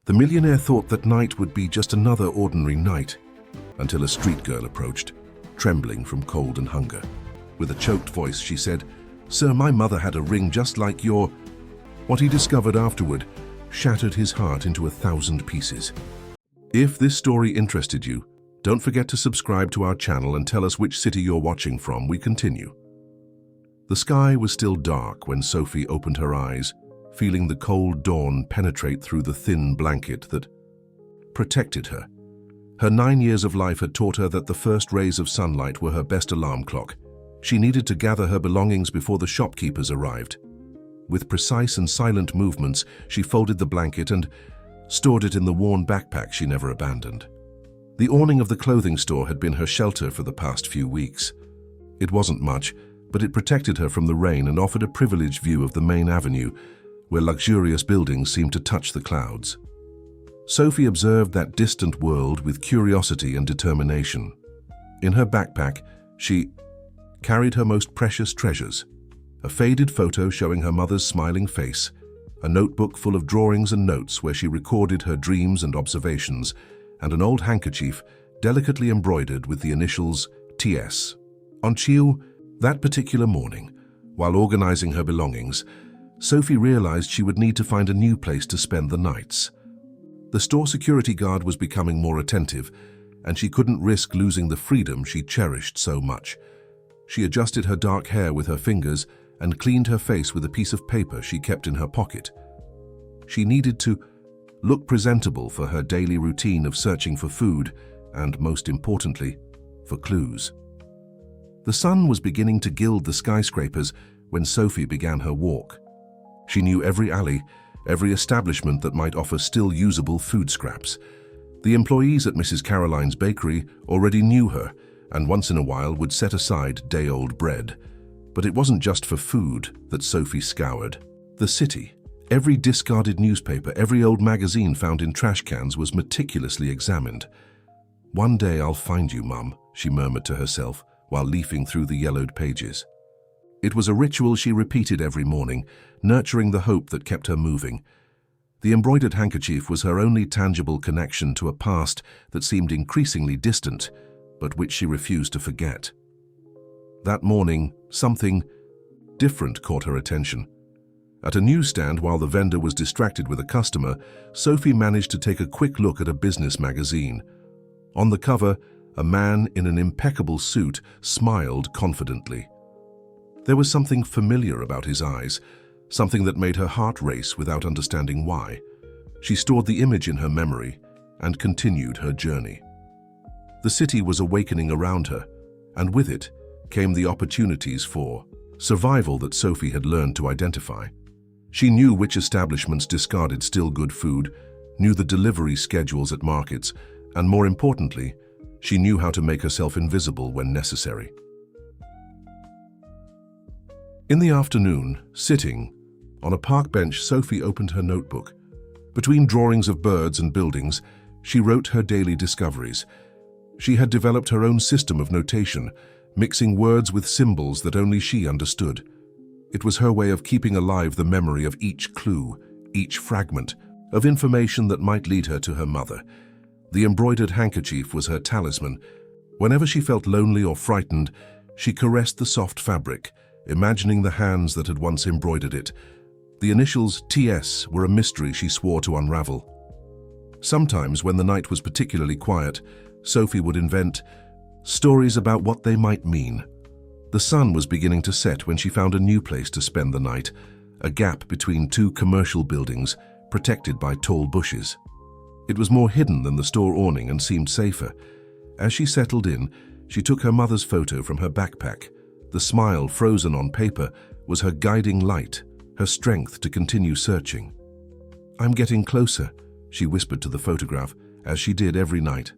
The millionaire thought that night would be just another ordinary night, until a street girl approached, trembling from cold and hunger. With a choked voice, she said, "Sir, my mother had a ring just like your—" What he discovered afterward shattered his heart into 1,000 pieces. If this story interested you, don't forget to subscribe to our channel and tell us which city you're watching from. We continue. The sky was still dark when Sophie opened her eyes, feeling the cold dawn penetrate through the thin blanket that protected her. Her 9 years of life had taught her that the first rays of sunlight were her best alarm clock. She needed to gather her belongings before the shopkeepers arrived. With precise and silent movements, she folded the blanket and stored it in the worn backpack she never abandoned. The awning of the clothing store had been her shelter for the past few weeks. It wasn't much, but it protected her from the rain and offered a privileged view of the main avenue, where luxurious buildings seemed to touch the clouds. Sophie observed that distant world with curiosity and determination. In her backpack, she carried her most precious treasures: a faded photo showing her mother's smiling face, a notebook full of drawings and notes where she recorded her dreams and observations, and an old handkerchief delicately embroidered with the initials TS. On Chiu, that particular morning, while organizing her belongings, Sophie realized she would need to find a new place to spend the nights. The store security guard was becoming more attentive, and she couldn't risk losing the freedom she cherished so much. She adjusted her dark hair with her fingers and cleaned her face with a piece of paper she kept in her pocket. She needed to look presentable for her daily routine of searching for food and, most importantly, for clues. The sun was beginning to gild the skyscrapers when Sophie began her walk. She knew every alley, every establishment that might offer still usable food scraps. The employees at Mrs. Caroline's bakery already knew her and once in a while would set aside day-old bread. But it wasn't just for food that Sophie scoured. The city, every discarded newspaper, every old magazine found in trash cans was meticulously examined. "One day I'll find you, Mum," she murmured to herself while leafing through the yellowed pages. It was a ritual she repeated every morning, nurturing the hope that kept her moving. The embroidered handkerchief was her only tangible connection to a past that seemed increasingly distant, but which she refused to forget. That morning, something different caught her attention. At a newsstand, while the vendor was distracted with a customer, Sophie managed to take a quick look at a business magazine. On the cover, a man in an impeccable suit smiled confidently. There was something familiar about his eyes, something that made her heart race without understanding why. She stored the image in her memory and continued her journey. The city was awakening around her, and with it came the opportunities for survival that Sophie had learned to identify. She knew which establishments discarded still good food, knew the delivery schedules at markets, and more importantly, she knew how to make herself invisible when necessary. In the afternoon, sitting on a park bench, Sophie opened her notebook. Between drawings of birds and buildings, she wrote her daily discoveries. She had developed her own system of notation, mixing words with symbols that only she understood. It was her way of keeping alive the memory of each clue, each fragment of information that might lead her to her mother. The embroidered handkerchief was her talisman. Whenever she felt lonely or frightened, she caressed the soft fabric, imagining the hands that had once embroidered it. The initials TS were a mystery she swore to unravel. Sometimes, when the night was particularly quiet, Sophie would invent stories about what they might mean. The sun was beginning to set when she found a new place to spend the night, a gap between two commercial buildings protected by tall bushes. It was more hidden than the store awning and seemed safer. As she settled in, she took her mother's photo from her backpack. The smile frozen on paper was her guiding light, her strength to continue searching. "I'm getting closer," she whispered to the photograph, as she did every night.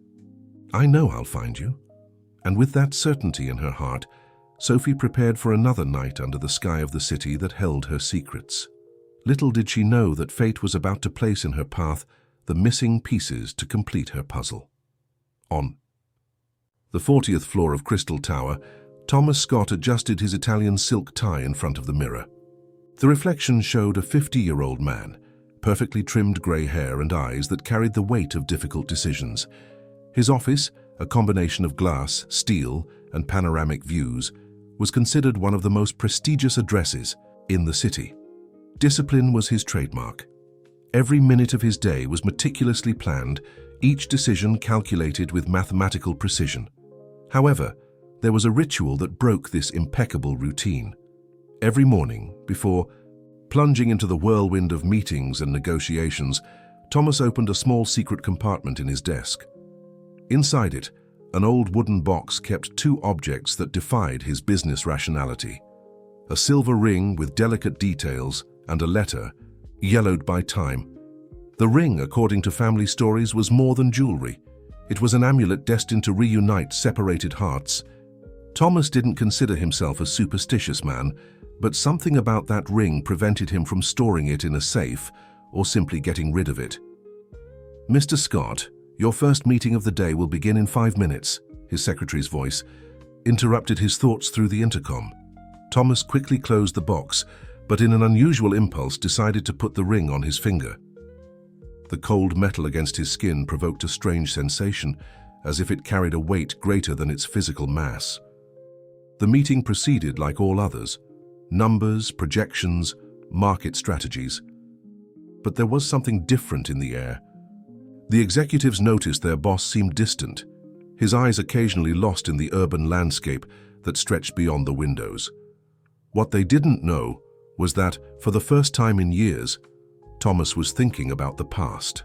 "I know I'll find you." And with that certainty in her heart, Sophie prepared for another night under the sky of the city that held her secrets. Little did she know that fate was about to place in her path the missing pieces to complete her puzzle. On the 40th floor of Crystal Tower, Thomas Scott adjusted his Italian silk tie in front of the mirror. The reflection showed a 50-year-old man, perfectly trimmed grey hair and eyes that carried the weight of difficult decisions. His office, a combination of glass, steel, and panoramic views, was considered one of the most prestigious addresses in the city. Discipline was his trademark. Every minute of his day was meticulously planned, each decision calculated with mathematical precision. However, there was a ritual that broke this impeccable routine. Every morning, before plunging into the whirlwind of meetings and negotiations, Thomas opened a small secret compartment in his desk. Inside it, an old wooden box kept two objects that defied his business rationality: a silver ring with delicate details and a letter, yellowed by time. The ring, according to family stories, was more than jewelry. It was an amulet destined to reunite separated hearts. Thomas didn't consider himself a superstitious man, but something about that ring prevented him from storing it in a safe or simply getting rid of it. "Mr. Scott, your first meeting of the day will begin in 5 minutes, his secretary's voice interrupted his thoughts through the intercom. Thomas quickly closed the box, but in an unusual impulse decided to put the ring on his finger. The cold metal against his skin provoked a strange sensation, as if it carried a weight greater than its physical mass. The meeting proceeded like all others: numbers, projections, market strategies. But there was something different in the air. The executives noticed their boss seemed distant, his eyes occasionally lost in the urban landscape that stretched beyond the windows. What they didn't know was that, for the first time in years, Thomas was thinking about the past.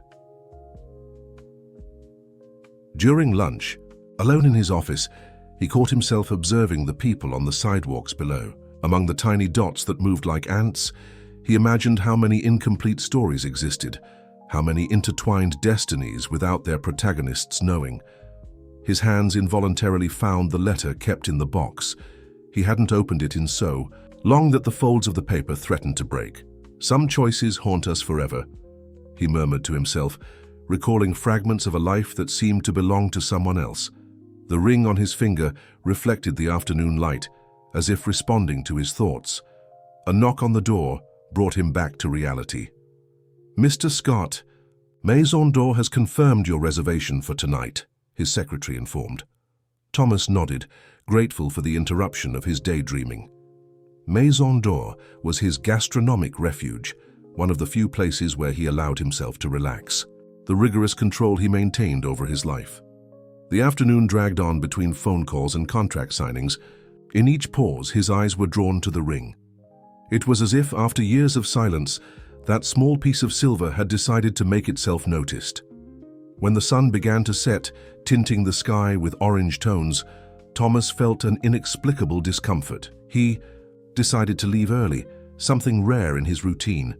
During lunch, alone in his office, he caught himself observing the people on the sidewalks below. Among the tiny dots that moved like ants, he imagined how many incomplete stories existed, how many intertwined destinies without their protagonists knowing. His hands involuntarily found the letter kept in the box. He hadn't opened it in so long that the folds of the paper threatened to break. "Some choices haunt us forever," he murmured to himself, recalling fragments of a life that seemed to belong to someone else. The ring on his finger reflected the afternoon light, as if responding to his thoughts. A knock on the door brought him back to reality. "Mr. Scott, Maison d'Or has confirmed your reservation for tonight," his secretary informed. Thomas nodded, grateful for the interruption of his daydreaming. Maison d'Or was his gastronomic refuge, one of the few places where he allowed himself to relax, the rigorous control he maintained over his life. The afternoon dragged on between phone calls and contract signings. In each pause, his eyes were drawn to the ring. It was as if, after years of silence, that small piece of silver had decided to make itself noticed. When the sun began to set, tinting the sky with orange tones, Thomas felt an inexplicable discomfort. He decided to leave early, something rare in his routine.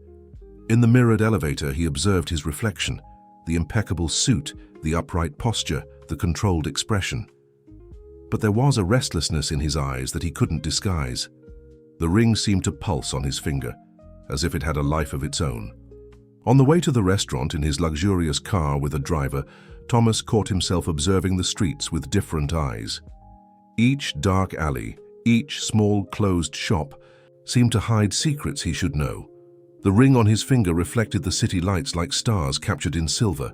In the mirrored elevator, he observed his reflection, the impeccable suit, the upright posture, the controlled expression. But there was a restlessness in his eyes that he couldn't disguise. The ring seemed to pulse on his finger, as if it had a life of its own. On the way to the restaurant in his luxurious car with a driver, Thomas caught himself observing the streets with different eyes. Each dark alley, each small closed shop, seemed to hide secrets he should know. The ring on his finger reflected the city lights like stars captured in silver.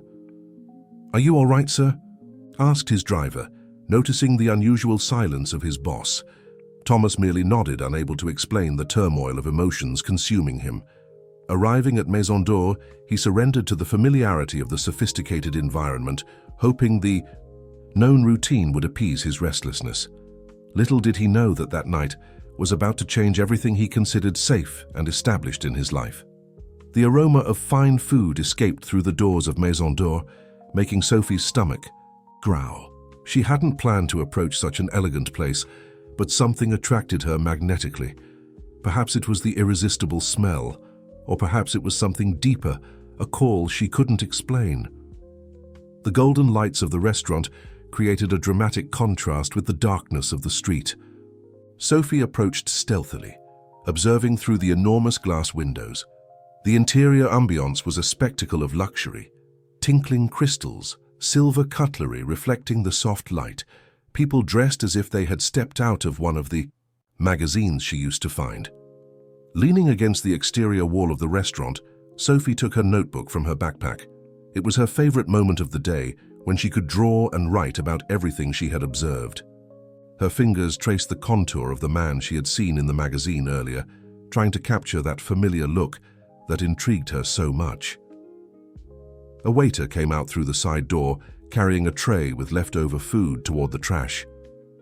"Are you all right, sir?" asked his driver, noticing the unusual silence of his boss. Thomas merely nodded, unable to explain the turmoil of emotions consuming him. Arriving at Maison d'Or, he surrendered to the familiarity of the sophisticated environment, hoping the known routine would appease his restlessness. Little did he know that that night was about to change everything he considered safe and established in his life. The aroma of fine food escaped through the doors of Maison d'Or, making Sophie's stomach growl. She hadn't planned to approach such an elegant place, but something attracted her magnetically. Perhaps it was the irresistible smell, or perhaps it was something deeper, a call she couldn't explain. The golden lights of the restaurant created a dramatic contrast with the darkness of the street. Sophie approached stealthily, observing through the enormous glass windows. The interior ambiance was a spectacle of luxury. Tinkling crystals, silver cutlery reflecting the soft light, people dressed as if they had stepped out of one of the magazines she used to find. Leaning against the exterior wall of the restaurant, Sophie took her notebook from her backpack. It was her favorite moment of the day, when she could draw and write about everything she had observed. Her fingers traced the contour of the man she had seen in the magazine earlier, trying to capture that familiar look that intrigued her so much. A waiter came out through the side door, carrying a tray with leftover food toward the trash.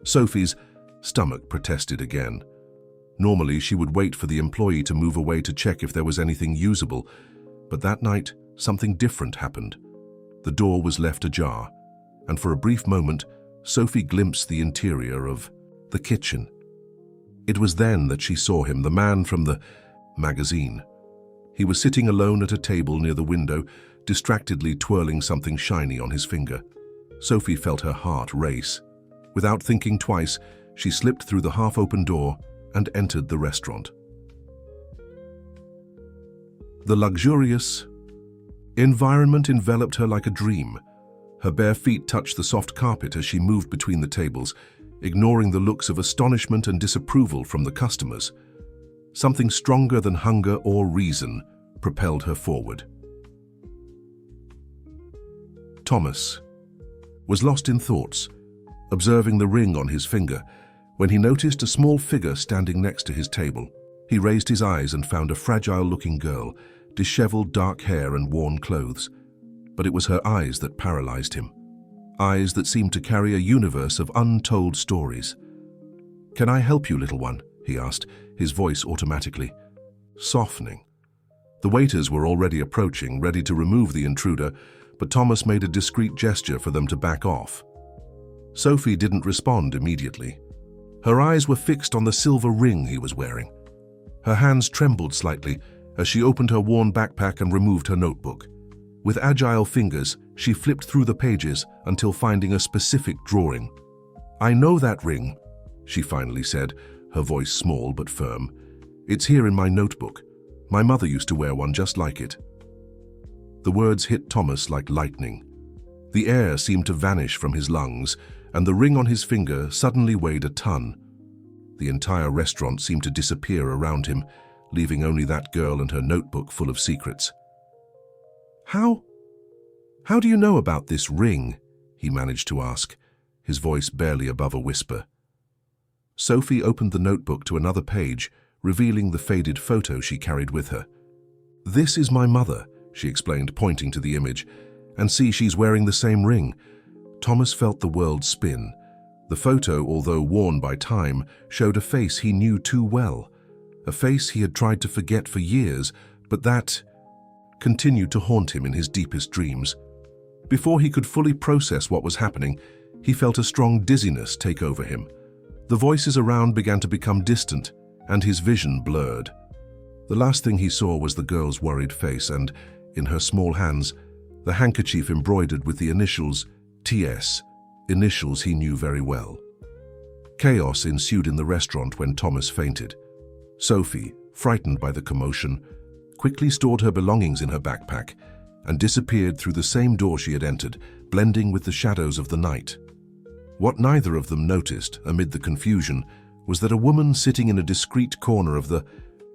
Sophie's stomach protested again. Normally, she would wait for the employee to move away to check if there was anything usable, but that night, something different happened. The door was left ajar, and for a brief moment, Sophie glimpsed the interior of the kitchen. It was then that she saw him, the man from the magazine. He was sitting alone at a table near the window, distractedly twirling something shiny on his finger. Sophie felt her heart race. Without thinking twice, she slipped through the half-open door and entered the restaurant. The luxurious environment enveloped her like a dream. Her bare feet touched the soft carpet as she moved between the tables, ignoring the looks of astonishment and disapproval from the customers. Something stronger than hunger or reason propelled her forward. Thomas was lost in thoughts, observing the ring on his finger, when he noticed a small figure standing next to his table. He raised his eyes and found a fragile-looking girl, disheveled dark hair and worn clothes. But it was her eyes that paralyzed him. Eyes that seemed to carry a universe of untold stories. "Can I help you, little one?" he asked, his voice automatically softening. The waiters were already approaching, ready to remove the intruder, but Thomas made a discreet gesture for them to back off. Sophie didn't respond immediately. Her eyes were fixed on the silver ring he was wearing. Her hands trembled slightly as she opened her worn backpack and removed her notebook. With agile fingers, she flipped through the pages until finding a specific drawing. "I know that ring," she finally said, her voice small but firm. "It's here in my notebook. My mother used to wear one just like it." The words hit Thomas like lightning. The air seemed to vanish from his lungs, and the ring on his finger suddenly weighed a ton. The entire restaurant seemed to disappear around him, leaving only that girl and her notebook full of secrets. How do you know about this ring?" he managed to ask, his voice barely above a whisper. Sophie opened the notebook to another page, revealing the faded photo she carried with her. "This is my mother," she explained, pointing to the image. "And see, she's wearing the same ring." Thomas felt the world spin. The photo, although worn by time, showed a face he knew too well. A face he had tried to forget for years, but that continued to haunt him in his deepest dreams. Before he could fully process what was happening, he felt a strong dizziness take over him. The voices around began to become distant, and his vision blurred. The last thing he saw was the girl's worried face and, in her small hands, the handkerchief embroidered with the initials TS, initials he knew very well. Chaos ensued in the restaurant when Thomas fainted. Sophie, frightened by the commotion, quickly stored her belongings in her backpack and disappeared through the same door she had entered, blending with the shadows of the night. What neither of them noticed, amid the confusion, was that a woman sitting in a discreet corner of the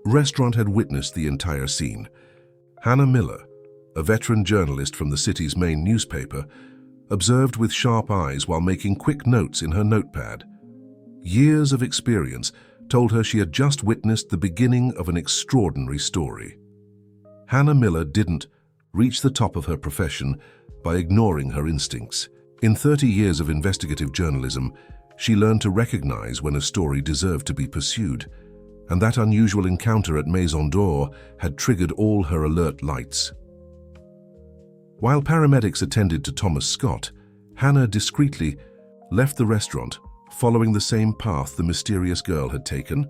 restaurant had witnessed the entire scene. Hannah Miller, a veteran journalist from the city's main newspaper, observed with sharp eyes while making quick notes in her notepad. Years of experience told her she had just witnessed the beginning of an extraordinary story. Hannah Miller didn't reach the top of her profession by ignoring her instincts. In 30 years of investigative journalism, she learned to recognize when a story deserved to be pursued, and that unusual encounter at Maison d'Or had triggered all her alert lights. While paramedics attended to Thomas Scott, Hannah discreetly left the restaurant, following the same path the mysterious girl had taken.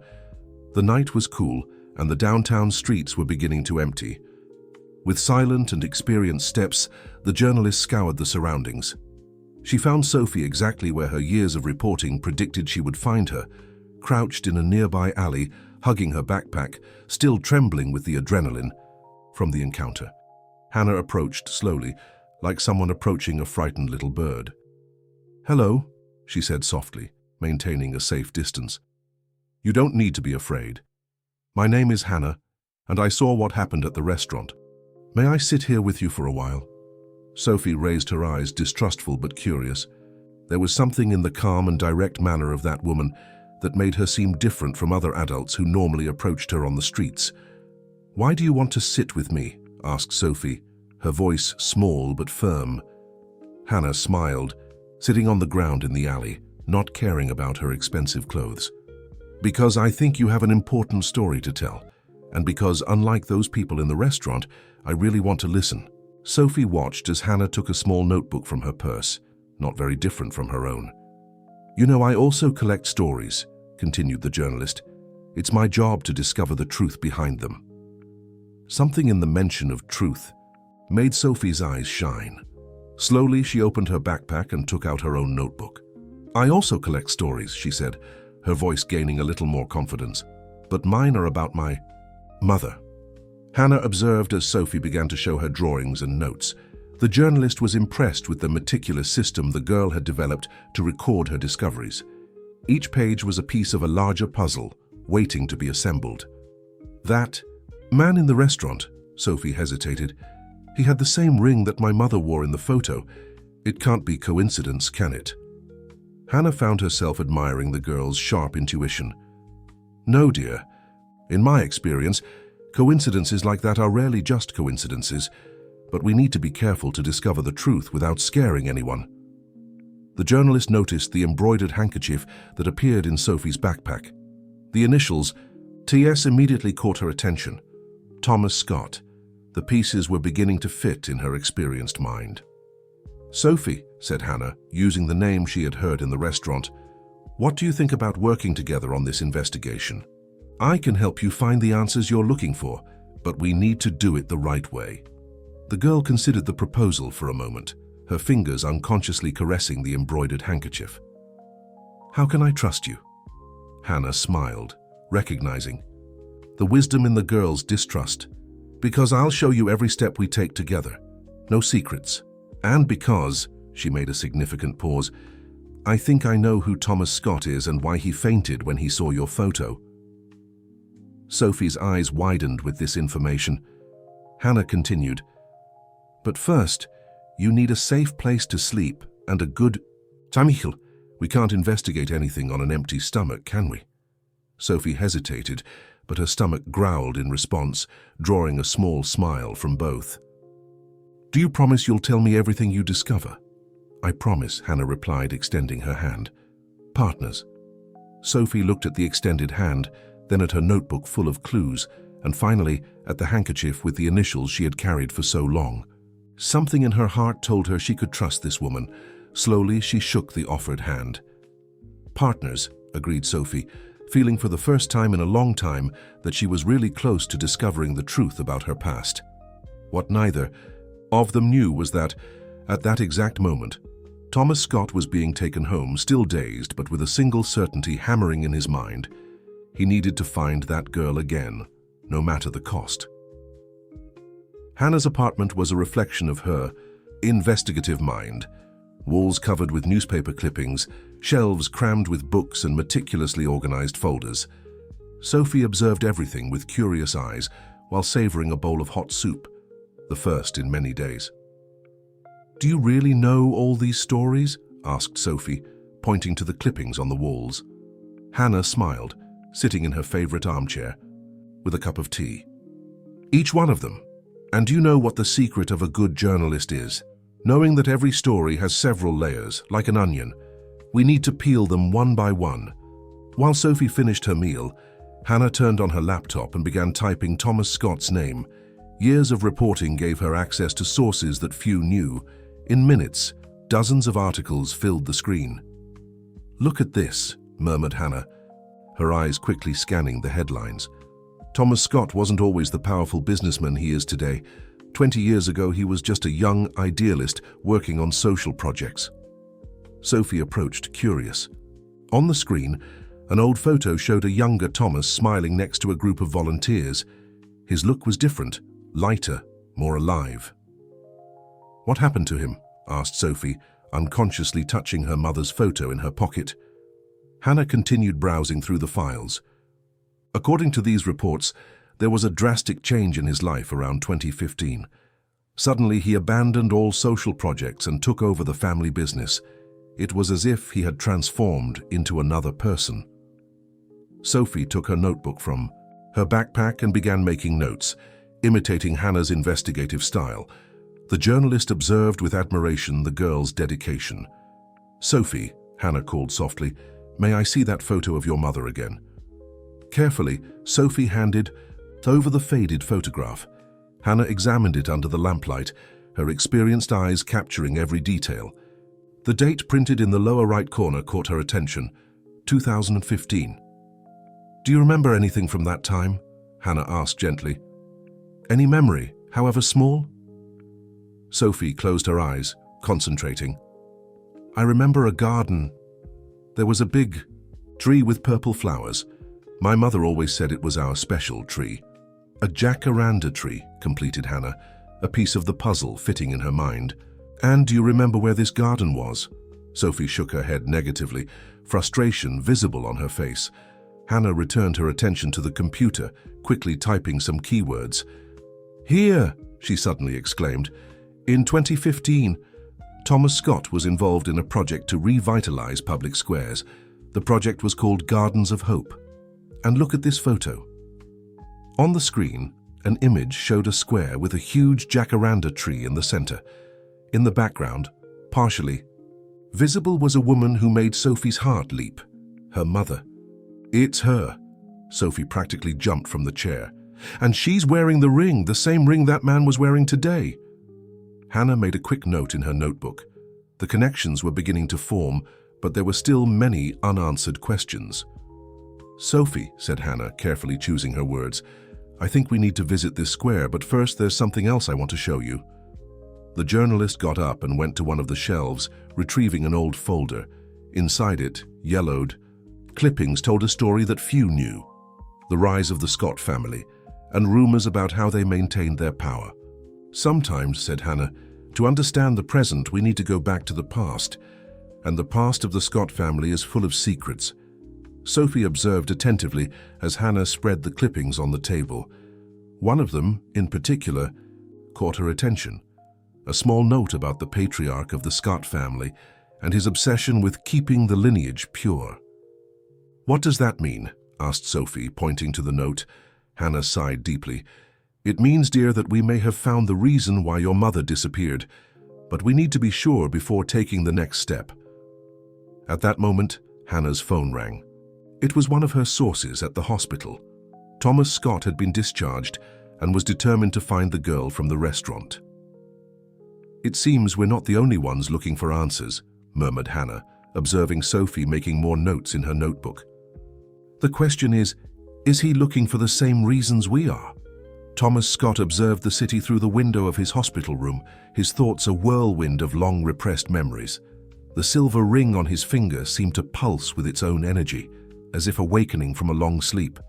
The night was cool, and the downtown streets were beginning to empty. With silent and experienced steps, the journalist scoured the surroundings. She found Sophie exactly where her years of reporting predicted she would find her, crouched in a nearby alley, hugging her backpack, still trembling with the adrenaline from the encounter. Hannah approached slowly, like someone approaching a frightened little bird. "Hello," she said softly, maintaining a safe distance. "You don't need to be afraid. My name is Hannah, and I saw what happened at the restaurant. May I sit here with you for a while? Sophie raised her eyes, distrustful but curious. There was something in the calm and direct manner of that woman that made her seem different from other adults who normally approached her on the streets. "Why do you want to sit with me?" asked Sophie, her voice small but firm. Hannah smiled, sitting on the ground in the alley, not caring about her expensive clothes. "Because I think you have an important story to tell, and because, unlike those people in the restaurant, I really want to listen." Sophie watched as Hannah took a small notebook from her purse, not very different from her own. "You know, I also collect stories," continued the journalist. "It's my job to discover the truth behind them." Something in the mention of truth made Sophie's eyes shine. Slowly, she opened her backpack and took out her own notebook. "I also collect stories," she said, her voice gaining a little more confidence. "But mine are about my mother." Hannah observed as Sophie began to show her drawings and notes. The journalist was impressed with the meticulous system the girl had developed to record her discoveries. Each page was a piece of a larger puzzle, waiting to be assembled. "That man in the restaurant," Sophie hesitated. "He had the same ring that my mother wore in the photo. It can't be coincidence, can it?" Hannah found herself admiring the girl's sharp intuition. "No, dear. In my experience, coincidences like that are rarely just coincidences, but we need to be careful to discover the truth without scaring anyone." The journalist noticed the embroidered handkerchief that appeared in Sophie's backpack. The initials, TS, immediately caught her attention. Thomas Scott. The pieces were beginning to fit in her experienced mind. "Sophie," said Hannah, using the name she had heard in the restaurant, "what do you think about working together on this investigation? I can help you find the answers you're looking for, but we need to do it the right way." The girl considered the proposal for a moment, her fingers unconsciously caressing the embroidered handkerchief. "How can I trust you?" Hannah smiled, recognizing the wisdom in the girl's distrust. "Because I'll show you every step we take together. No secrets. And because," she made a significant pause, "I think I know who Thomas Scott is and why he fainted when he saw your photo." Sophie's eyes widened with this information. Hannah continued, "But first, you need a safe place to sleep and a good... Michael, we can't investigate anything on an empty stomach, can we?" Sophie hesitated, but her stomach growled in response, drawing a small smile from both. "Do you promise you'll tell me everything you discover?" "I promise," Hannah replied, extending her hand. "Partners." Sophie looked at the extended hand, then at her notebook full of clues, and finally at the handkerchief with the initials she had carried for so long. Something in her heart told her she could trust this woman. Slowly, she shook the offered hand. "Partners," agreed Sophie, feeling for the first time in a long time that she was really close to discovering the truth about her past. What neither of them knew was that, at that exact moment, Thomas Scott was being taken home, still dazed, but with a single certainty hammering in his mind. He needed to find that girl again, no matter the cost. Hannah's apartment was a reflection of her investigative mind. Walls covered with newspaper clippings, shelves crammed with books and meticulously organized folders. Sophie observed everything with curious eyes while savoring a bowl of hot soup, the first in many days. "Do you really know all these stories?" asked Sophie, pointing to the clippings on the walls. Hannah smiled, sitting in her favorite armchair, with a cup of tea. "Each one of them. And do you know what the secret of a good journalist is? Knowing that every story has several layers, like an onion. We need to peel them one by one." While Sophie finished her meal, Hannah turned on her laptop and began typing Thomas Scott's name. Years of reporting gave her access to sources that few knew. In minutes, dozens of articles filled the screen. "Look at this," murmured Hannah, her eyes quickly scanning the headlines. Thomas Scott wasn't always the powerful businessman he is today. 20 years ago, he was just a young idealist working on social projects. Sophie approached, curious. On the screen, an old photo showed a younger Thomas smiling next to a group of volunteers. His look was different, lighter, more alive. "What happened to him?" asked Sophie, unconsciously touching her mother's photo in her pocket. Hannah continued browsing through the files. According to these reports, there was a drastic change in his life around 2015. Suddenly, he abandoned all social projects and took over the family business. It was as if he had transformed into another person. Sophie took her notebook from her backpack and began making notes, imitating Hannah's investigative style. The journalist observed with admiration the girl's dedication. "Sophie," Hannah called softly, "may I see that photo of your mother again?" Carefully, Sophie handed over the faded photograph. Hannah examined it under the lamplight, her experienced eyes capturing every detail. The date printed in the lower right corner caught her attention, 2015. "Do you remember anything from that time?" Hannah asked gently. "Any memory, however small?" Sophie closed her eyes, concentrating. "I remember a garden. There was a big tree with purple flowers. My mother always said it was our special tree." "A jacaranda tree," completed Hannah, a piece of the puzzle fitting in her mind. "And do you remember where this garden was?" Sophie shook her head negatively, frustration visible on her face. Hannah returned her attention to the computer, quickly typing some keywords. "Here!" she suddenly exclaimed. "In 2015, Thomas Scott was involved in a project to revitalize public squares. The project was called Gardens of Hope. And look at this photo." On the screen, an image showed a square with a huge jacaranda tree in the center. In the background, partially visible, was a woman who made Sophie's heart leap, her mother. "It's her." Sophie practically jumped from the chair. "And she's wearing the ring, the same ring that man was wearing today." Hannah made a quick note in her notebook. The connections were beginning to form, but there were still many unanswered questions. "Sophie," said Hannah, carefully choosing her words, "I think we need to visit this square, but first there's something else I want to show you." The journalist got up and went to one of the shelves, retrieving an old folder. Inside it, yellowed clippings told a story that few knew: the rise of the Scott family, and rumors about how they maintained their power. "Sometimes," said Hannah, "to understand the present, we need to go back to the past, and the past of the Scott family is full of secrets." Sophie observed attentively as Hannah spread the clippings on the table. One of them, in particular, caught her attention. A small note about the patriarch of the Scott family and his obsession with keeping the lineage pure. "What does that mean?" asked Sophie, pointing to the note. Hannah sighed deeply. "It means, dear, that we may have found the reason why your mother disappeared, but we need to be sure before taking the next step." At that moment, Hannah's phone rang. It was one of her sources at the hospital. Thomas Scott had been discharged and was determined to find the girl from the restaurant. "It seems we're not the only ones looking for answers," murmured Hannah, observing Sophie making more notes in her notebook. "The question is he looking for the same reasons we are?" Thomas Scott observed the city through the window of his hospital room, his thoughts a whirlwind of long-repressed memories. The silver ring on his finger seemed to pulse with its own energy, as if awakening from a long sleep.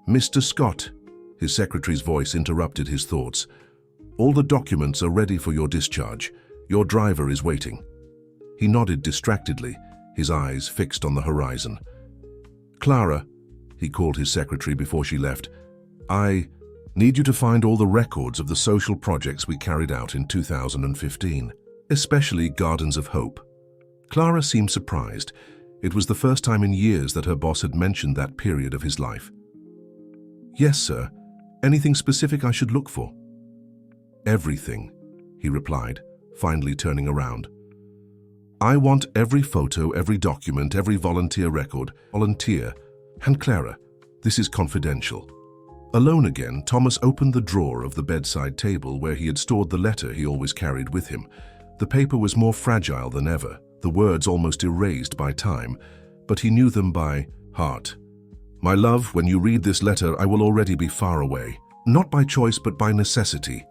"Mr. Scott," his secretary's voice interrupted his thoughts. "All the documents are ready for your discharge. Your driver is waiting." He nodded distractedly, his eyes fixed on the horizon. "Clara," he called his secretary before she left, "I need you to find all the records of the social projects we carried out in 2015, especially Gardens of Hope." Clara seemed surprised. It was the first time in years that her boss had mentioned that period of his life. "Yes, sir. Anything specific I should look for?" "Everything," he replied, finally turning around. "I want every photo, every document, every volunteer record. Volunteer. And Clara, this is confidential." Alone again, Thomas opened the drawer of the bedside table where he had stored the letter he always carried with him. The paper was more fragile than ever, the words almost erased by time, but he knew them by heart. "My love, when you read this letter, I will already be far away. Not by choice, but by necessity.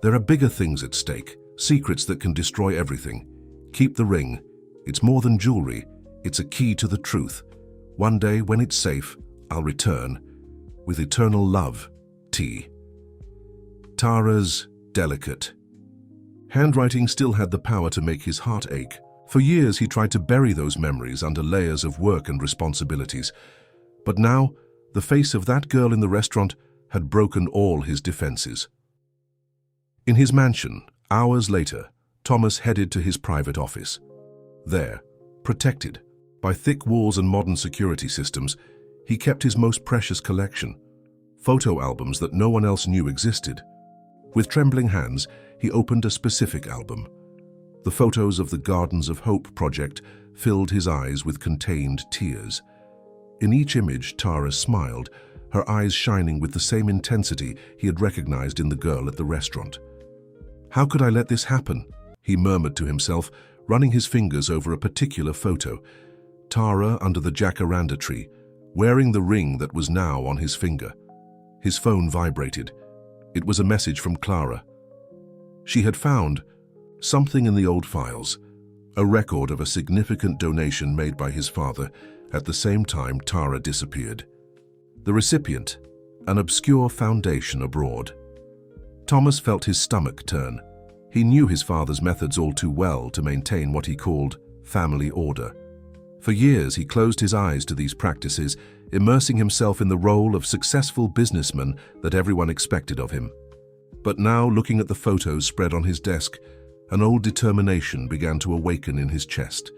There are bigger things at stake, secrets that can destroy everything. Keep the ring. It's more than jewelry. It's a key to the truth. One day, when it's safe, I'll return. With eternal love, T." Tara's delicate handwriting still had the power to make his heart ache. For years, he tried to bury those memories under layers of work and responsibilities. But now, the face of that girl in the restaurant had broken all his defenses. In his mansion, hours later, Thomas headed to his private office. There, protected by thick walls and modern security systems, he kept his most precious collection, photo albums that no one else knew existed. With trembling hands, he opened a specific album. The photos of the Gardens of Hope project filled his eyes with contained tears. In each image, Tara smiled, her eyes shining with the same intensity he had recognized in the girl at the restaurant. "How could I let this happen?" he murmured to himself, running his fingers over a particular photo. Tara under the jacaranda tree, wearing the ring that was now on his finger. His phone vibrated. It was a message from Clara. She had found something in the old files, a record of a significant donation made by his father at the same time Tara disappeared. The recipient, an obscure foundation abroad. Thomas felt his stomach turn. He knew his father's methods all too well to maintain what he called family order. For years, he closed his eyes to these practices, immersing himself in the role of successful businessman that everyone expected of him. But now, looking at the photos spread on his desk, an old determination began to awaken in his chest.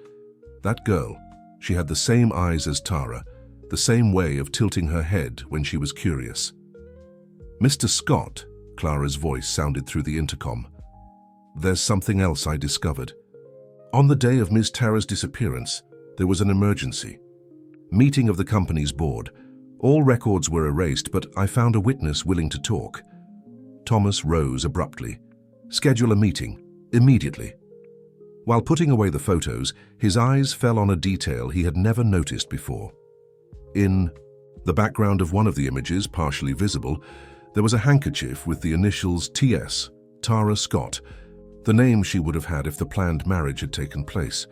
That girl, she had the same eyes as Tara, the same way of tilting her head when she was curious. "Mr. Scott," Clara's voice sounded through the intercom. "There's something else I discovered. On the day of Ms. Tara's disappearance, there was an emergency. Meeting of the company's board. All records were erased, but I found a witness willing to talk." Thomas rose abruptly. "Schedule a meeting, immediately." While putting away the photos, his eyes fell on a detail he had never noticed before. In the background of one of the images, partially visible, there was a handkerchief with the initials T.S., Tara Scott, the name she would have had if the planned marriage had taken place.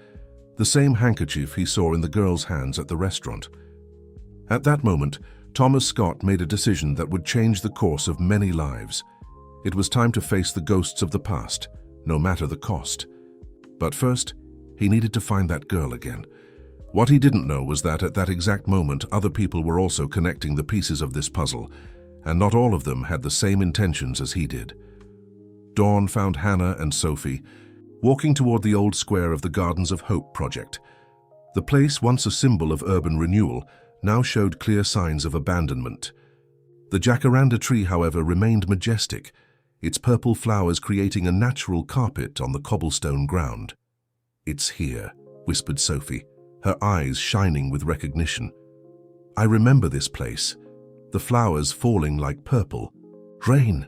The same handkerchief he saw in the girl's hands at the restaurant. At that moment, Thomas Scott made a decision that would change the course of many lives. It was time to face the ghosts of the past, no matter the cost. But first, he needed to find that girl again. What he didn't know was that at that exact moment, other people were also connecting the pieces of this puzzle, and not all of them had the same intentions as he did. Dawn found Hannah and Sophie walking toward the old square of the Gardens of Hope project. The place, once a symbol of urban renewal, now showed clear signs of abandonment. The jacaranda tree, however, remained majestic, its purple flowers creating a natural carpet on the cobblestone ground. "It's here," whispered Sophie, her eyes shining with recognition. "I remember this place. The flowers falling like purple. Rain."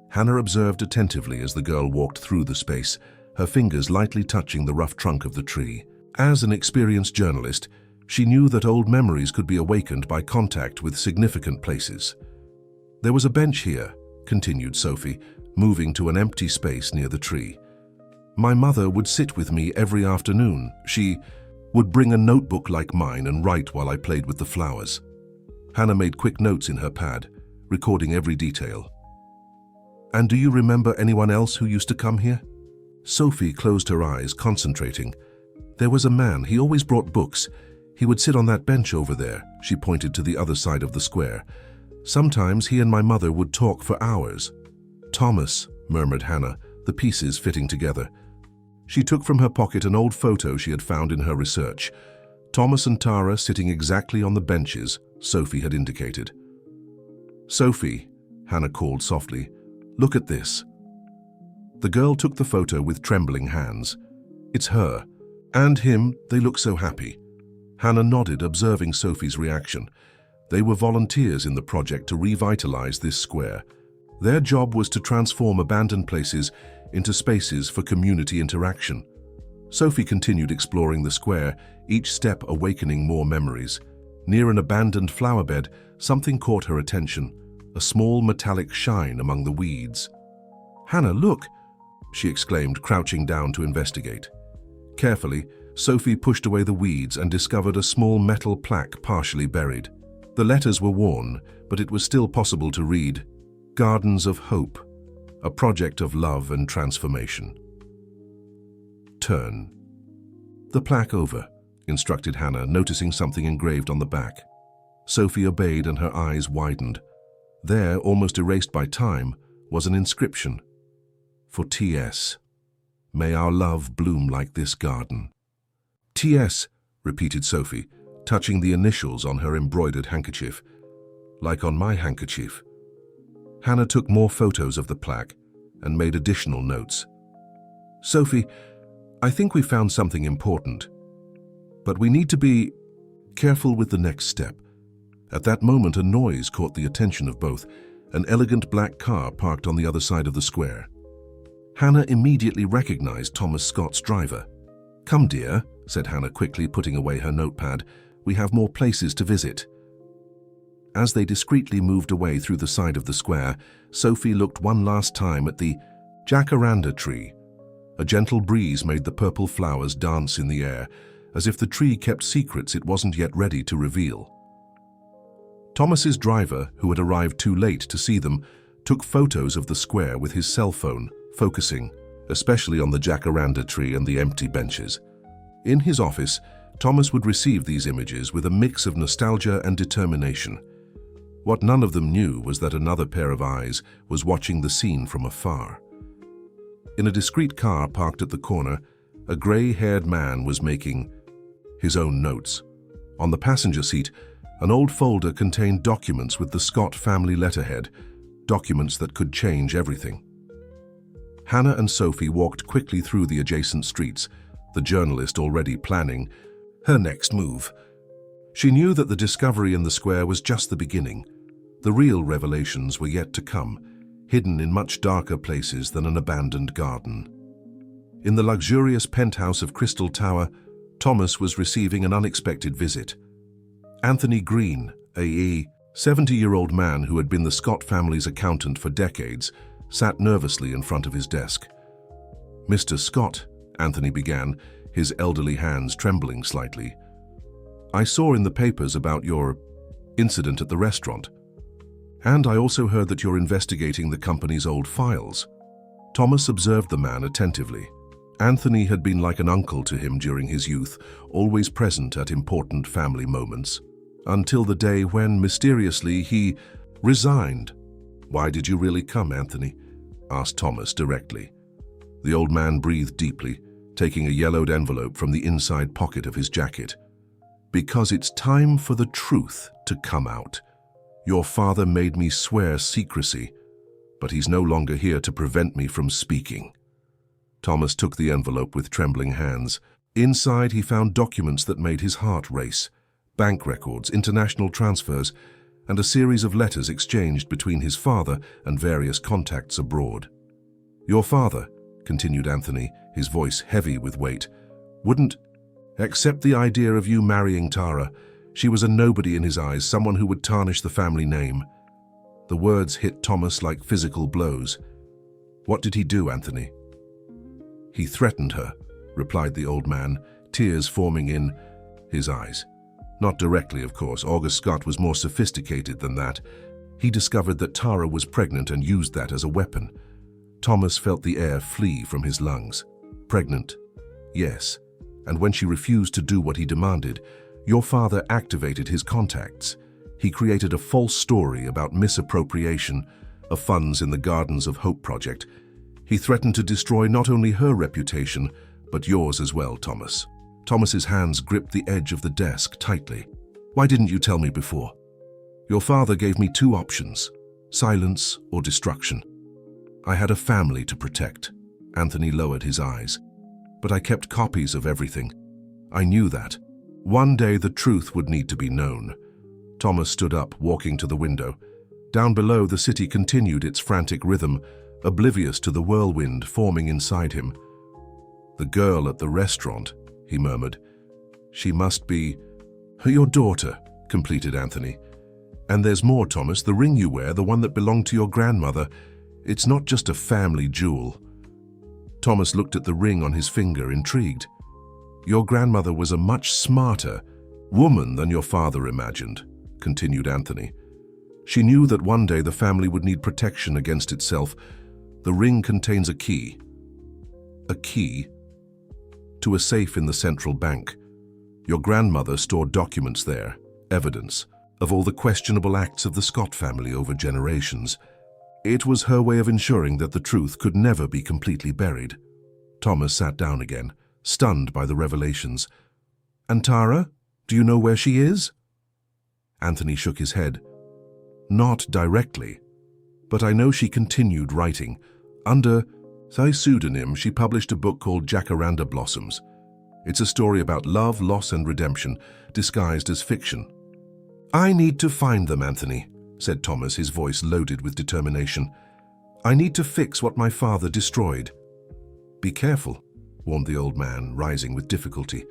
Hannah observed attentively as the girl walked through the space, her fingers lightly touching the rough trunk of the tree. As an experienced journalist, she knew that old memories could be awakened by contact with significant places. "There was a bench here," continued Sophie, moving to an empty space near the tree. "My mother would sit with me every afternoon. She would bring a notebook like mine and write while I played with the flowers." Hannah made quick notes in her pad, recording every detail. "And do you remember anyone else who used to come here?" Sophie closed her eyes, concentrating. "There was a man. He always brought books. He would sit on that bench over there." She pointed to the other side of the square. "Sometimes he and my mother would talk for hours." "Thomas," murmured Hannah, the pieces fitting together. She took from her pocket an old photo she had found in her research. Thomas and Tara sitting exactly on the benches Sophie had indicated. "Sophie," Hannah called softly, "look at this." The girl took the photo with trembling hands. "It's her. And him, they look so happy." Hannah nodded, observing Sophie's reaction. They were volunteers in the project to revitalize this square. Their job was to transform abandoned places into spaces for community interaction. Sophie continued exploring the square, each step awakening more memories. Near an abandoned flowerbed, something caught her attention, a small metallic shine among the weeds. "Hannah, look!" she exclaimed, crouching down to investigate. Carefully, Sophie pushed away the weeds and discovered a small metal plaque partially buried. The letters were worn, but it was still possible to read, "Gardens of Hope, a project of love and transformation." "Turn the plaque over," instructed Hannah, noticing something engraved on the back. Sophie obeyed and her eyes widened. There, almost erased by time, was an inscription. For T.S. May our love bloom like this garden. T.S., repeated Sophie, touching the initials on her embroidered handkerchief. Like on my handkerchief. Hannah took more photos of the plaque and made additional notes. Sophie, I think we found something important. But we need to be careful with the next step. At that moment, a noise caught the attention of both, an elegant black car parked on the other side of the square. Hannah immediately recognized Thomas Scott's driver. Come, dear, said Hannah quickly, putting away her notepad. We have more places to visit. As they discreetly moved away through the side of the square, Sophie looked one last time at the jacaranda tree. A gentle breeze made the purple flowers dance in the air, as if the tree kept secrets it wasn't yet ready to reveal. Thomas's driver, who had arrived too late to see them, took photos of the square with his cell phone, focusing, especially on the jacaranda tree and the empty benches. In his office, Thomas would receive these images with a mix of nostalgia and determination. What none of them knew was that another pair of eyes was watching the scene from afar. In a discreet car parked at the corner, a gray-haired man was making his own notes. On the passenger seat, an old folder contained documents with the Scott family letterhead, documents that could change everything. Hannah and Sophie walked quickly through the adjacent streets, the journalist already planning her next move. She knew that the discovery in the square was just the beginning. The real revelations were yet to come, hidden in much darker places than an abandoned garden. In the luxurious penthouse of Crystal Tower, Thomas was receiving an unexpected visit. Anthony Green, a 70-year-old man who had been the Scott family's accountant for decades, sat nervously in front of his desk. Mr. Scott, Anthony began, his elderly hands trembling slightly. I saw in the papers about your incident at the restaurant. And I also heard that you're investigating the company's old files. Thomas observed the man attentively. Anthony had been like an uncle to him during his youth, always present at important family moments. Until the day when, mysteriously, he resigned. Why did you really come, Anthony? Asked Thomas directly. The old man breathed deeply, taking a yellowed envelope from the inside pocket of his jacket. Because it's time for the truth to come out. Your father made me swear secrecy, but he's no longer here to prevent me from speaking. Thomas took the envelope with trembling hands. Inside, he found documents that made his heart race, bank records, international transfers, and a series of letters exchanged between his father and various contacts abroad. Your father, continued Anthony, his voice heavy with weight, wouldn't accept the idea of you marrying Tara. She was a nobody in his eyes, someone who would tarnish the family name. The words hit Thomas like physical blows. What did he do, Anthony? He threatened her, replied the old man, tears forming in his eyes. Not directly, of course. August Scott was more sophisticated than that. He discovered that Tara was pregnant and used that as a weapon. Thomas felt the air flee from his lungs. Pregnant? Yes. And when she refused to do what he demanded, your father activated his contacts. He created a false story about misappropriation of funds in the Gardens of Hope project. He threatened to destroy not only her reputation, but yours as well, Thomas. Thomas's hands gripped the edge of the desk tightly. Why didn't you tell me before? Your father gave me two options, silence or destruction. I had a family to protect. Anthony lowered his eyes. But I kept copies of everything. I knew that. One day the truth would need to be known. Thomas stood up, walking to the window. Down below, the city continued its frantic rhythm, oblivious to the whirlwind forming inside him. The girl at the restaurant, he murmured. She must be your daughter, completed Anthony. And there's more, Thomas. The ring you wear, the one that belonged to your grandmother, it's not just a family jewel. Thomas looked at the ring on his finger, intrigued. Your grandmother was a much smarter woman than your father imagined, continued Anthony. She knew that one day the family would need protection against itself. The ring contains a key. A key to a safe in the central bank. Your grandmother stored documents there, evidence of all the questionable acts of the Scott family over generations. It was her way of ensuring that the truth could never be completely buried. Thomas sat down again, stunned by the revelations. "And Tara? Do you know where she is?" Anthony shook his head. "Not directly, but I know she continued writing. Under a pseudonym, she published a book called Jacaranda Blossoms. It's a story about love, loss, and redemption, disguised as fiction." "I need to find them, Anthony," said Thomas, his voice loaded with determination. "I need to fix what my father destroyed." "Be careful," warned the old man, rising with difficulty.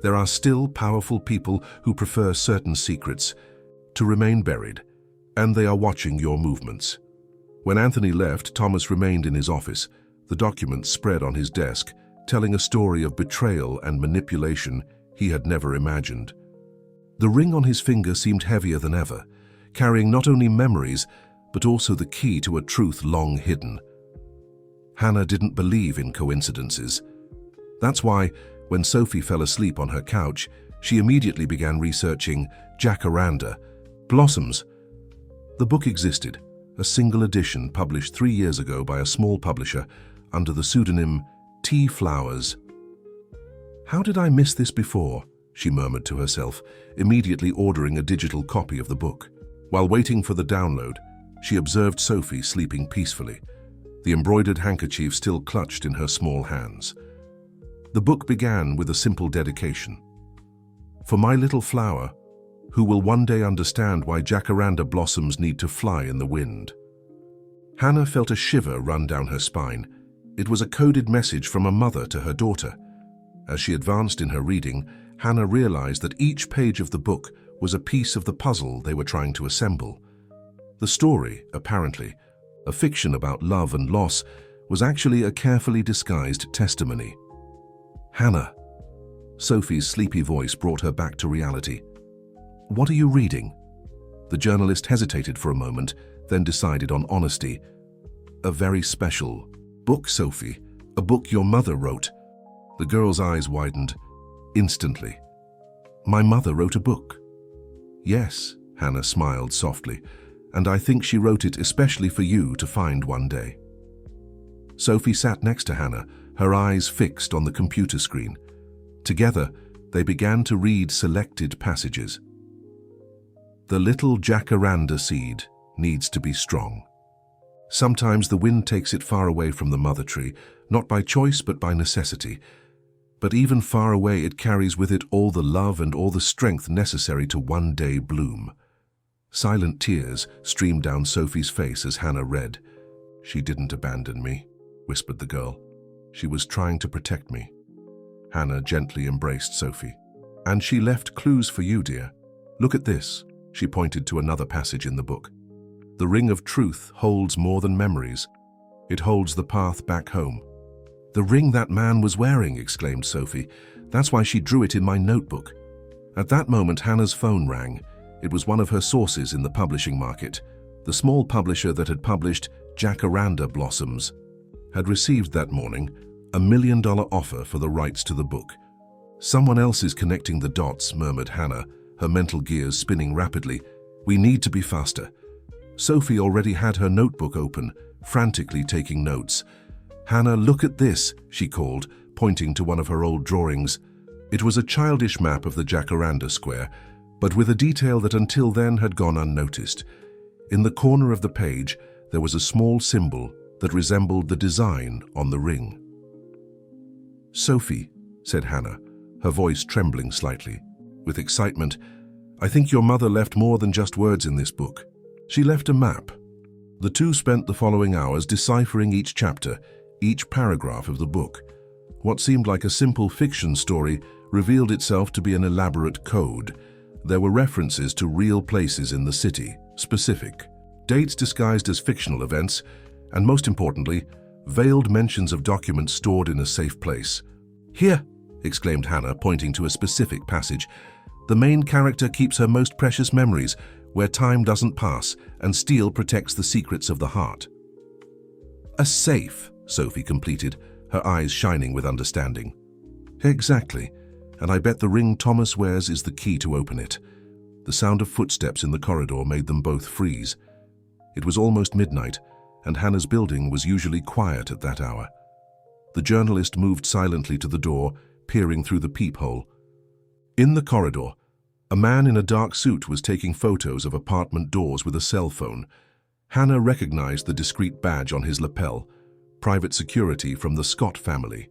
"There are still powerful people who prefer certain secrets to remain buried, and they are watching your movements." When Anthony left, Thomas remained in his office, the documents spread on his desk, telling a story of betrayal and manipulation he had never imagined. The ring on his finger seemed heavier than ever, carrying not only memories, but also the key to a truth long hidden. Hannah didn't believe in coincidences. That's why, when Sophie fell asleep on her couch, she immediately began researching Jacaranda Blossoms. The book existed, a single edition published 3 years ago by a small publisher under the pseudonym Tea Flowers. "How did I miss this before?" she murmured to herself, immediately ordering a digital copy of the book. While waiting for the download, she observed Sophie sleeping peacefully, the embroidered handkerchief still clutched in her small hands. The book began with a simple dedication. "For my little flower, who will one day understand why jacaranda blossoms need to fly in the wind." Hannah felt a shiver run down her spine. It was a coded message from a mother to her daughter. As she advanced in her reading, Hannah realized that each page of the book was a piece of the puzzle they were trying to assemble. The story, apparently, a fiction about love and loss, was actually a carefully disguised testimony. "Hannah." Sophie's sleepy voice brought her back to reality. "What are you reading?" The journalist hesitated for a moment, then decided on honesty. "A very special book, Sophie. A book your mother wrote." The girl's eyes widened instantly. "My mother wrote a book?" "Yes," Hannah smiled softly, "and I think she wrote it especially for you to find one day." Sophie sat next to Hannah, her eyes fixed on the computer screen. Together, they began to read selected passages. "The little jacaranda seed needs to be strong. Sometimes the wind takes it far away from the mother tree, not by choice but by necessity. But even far away it carries with it all the love and all the strength necessary to one day bloom." Silent tears streamed down Sophie's face as Hannah read. "She didn't abandon me," whispered the girl. "She was trying to protect me." Hannah gently embraced Sophie. "And she left clues for you, dear. Look at this." She pointed to another passage in the book. "The ring of truth holds more than memories. It holds the path back home." "The ring that man was wearing," exclaimed Sophie. "That's why she drew it in my notebook." At that moment, Hannah's phone rang. It was one of her sources in the publishing market. The small publisher that had published Jacaranda Blossoms had received that morning $1 million offer for the rights to the book. "Someone else is connecting the dots," murmured Hannah, her mental gears spinning rapidly. "We need to be faster." Sophie already had her notebook open, frantically taking notes. "Hannah, look at this," she called, pointing to one of her old drawings. It was a childish map of the Jacaranda Square, but with a detail that until then had gone unnoticed. In the corner of the page, there was a small symbol that resembled the design on the ring. "Sophie," said Hannah, her voice trembling slightly. With excitement, "I think your mother left more than just words in this book. She left a map." The two spent the following hours deciphering each chapter, each paragraph of the book. What seemed like a simple fiction story revealed itself to be an elaborate code. There were references to real places in the city, specific dates disguised as fictional events, and most importantly, veiled mentions of documents stored in a safe place. "Here," exclaimed Hannah, pointing to a specific passage. "The main character keeps her most precious memories, where time doesn't pass, and steel protects the secrets of the heart." "A safe," Sophie completed, her eyes shining with understanding. "Exactly, and I bet the ring Thomas wears is the key to open it." The sound of footsteps in the corridor made them both freeze. It was almost midnight, and Hannah's building was usually quiet at that hour. The journalist moved silently to the door, peering through the peephole. In the corridor, a man in a dark suit was taking photos of apartment doors with a cell phone. Hannah recognized the discreet badge on his lapel, private security from the Scott family.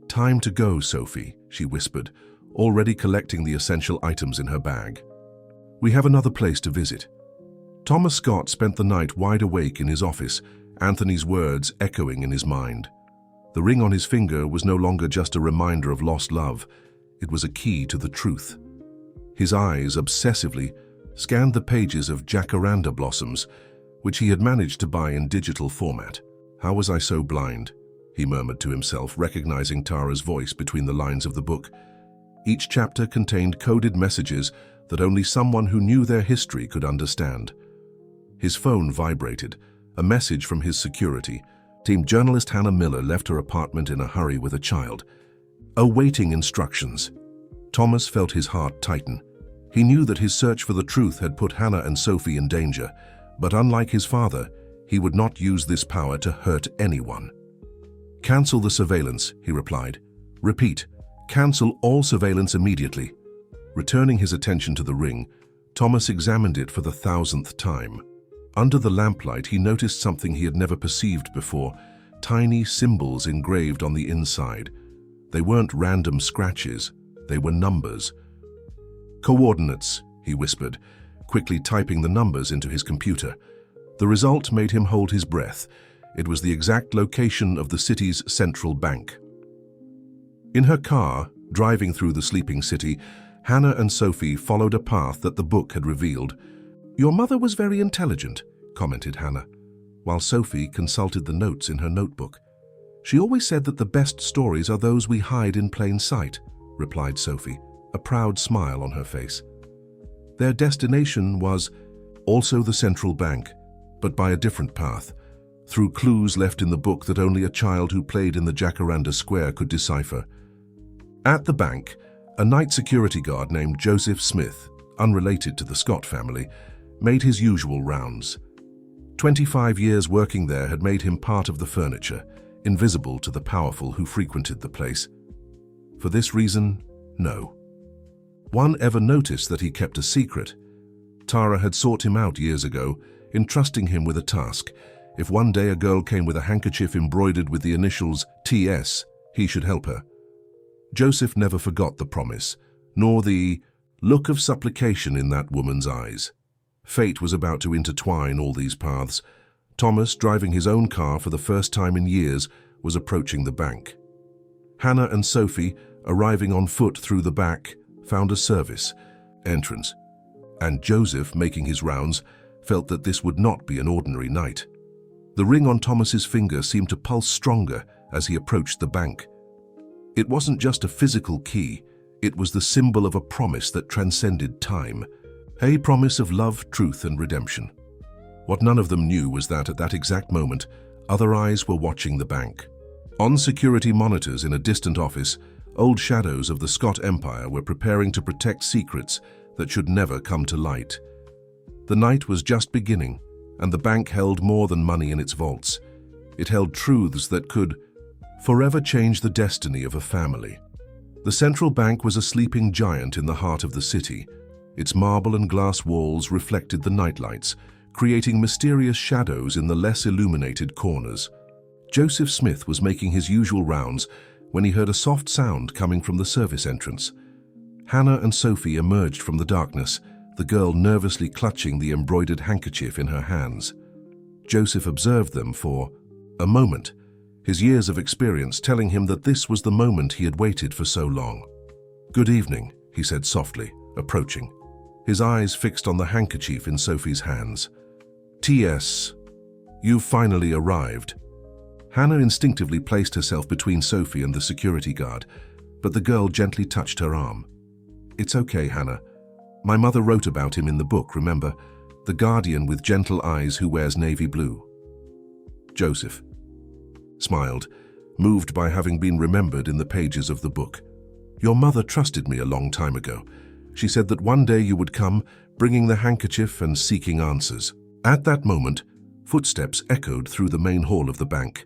"Time to go, Sophie," she whispered, already collecting the essential items in her bag. "We have another place to visit." Thomas Scott spent the night wide awake in his office, Anthony's words echoing in his mind. The ring on his finger was no longer just a reminder of lost love, it was a key to the truth. His eyes obsessively scanned the pages of jacaranda blossoms, which he had managed to buy in digital format. "How was I so blind?" he murmured to himself, recognizing Tara's voice between the lines of the book. Each chapter contained coded messages that only someone who knew their history could understand. His phone vibrated, a message from his security. Team journalist Hannah Miller left her apartment in a hurry with a child, awaiting instructions. Thomas felt his heart tighten. He knew that his search for the truth had put Hannah and Sophie in danger, but unlike his father, he would not use this power to hurt anyone. "Cancel the surveillance," he replied. "Repeat, cancel all surveillance immediately." Returning his attention to the ring, Thomas examined it for the 1,000th time. Under the lamplight, he noticed something he had never perceived before, tiny symbols engraved on the inside. They weren't random scratches, they were numbers. "Coordinates," he whispered, quickly typing the numbers into his computer. The result made him hold his breath. It was the exact location of the city's central bank. In her car, driving through the sleeping city, Hannah and Sophie followed a path that the book had revealed. "Your mother was very intelligent," commented Hannah, while Sophie consulted the notes in her notebook. "She always said that the best stories are those we hide in plain sight," replied Sophie, a proud smile on her face. Their destination was also the central bank, but by a different path, through clues left in the book that only a child who played in the Jacaranda Square could decipher. At the bank, a night security guard named Joseph Smith, unrelated to the Scott family, made his usual rounds. 25 years working there had made him part of the furniture, invisible to the powerful who frequented the place. For this reason, no. One ever noticed that he kept a secret. Tara had sought him out years ago, entrusting him with a task. If one day a girl came with a handkerchief embroidered with the initials TS, he should help her. Joseph never forgot the promise, nor the look of supplication in that woman's eyes. Fate was about to intertwine all these paths. Thomas, driving his own car for the first time in years, was approaching the bank. Hannah and Sophie, arriving on foot through the back, found a service entrance, and Joseph, making his rounds, felt that this would not be an ordinary night. The ring on Thomas's finger seemed to pulse stronger as he approached the bank. It wasn't just a physical key, it was the symbol of a promise that transcended time, a promise of love, truth, and redemption. What none of them knew was that at that exact moment, other eyes were watching the bank. On security monitors in a distant office, old shadows of the Scott Empire were preparing to protect secrets that should never come to light. The night was just beginning, and the bank held more than money in its vaults. It held truths that could forever change the destiny of a family. The central bank was a sleeping giant in the heart of the city. Its marble and glass walls reflected the nightlights, creating mysterious shadows in the less illuminated corners. Joseph Smith was making his usual rounds when he heard a soft sound coming from the service entrance. Hannah and Sophie emerged from the darkness, the girl nervously clutching the embroidered handkerchief in her hands. Joseph observed them for a moment, his years of experience telling him that this was the moment he had waited for so long. "Good evening," he said softly, approaching, his eyes fixed on the handkerchief in Sophie's hands. "T.S., you've finally arrived." Hannah instinctively placed herself between Sophie and the security guard, but the girl gently touched her arm. "It's okay, Hannah. My mother wrote about him in the book, remember? The guardian with gentle eyes who wears navy blue." Joseph smiled, moved by having been remembered in the pages of the book. "Your mother trusted me a long time ago. She said that one day you would come, bringing the handkerchief and seeking answers." At that moment, Footsteps echoed through the main hall of the bank.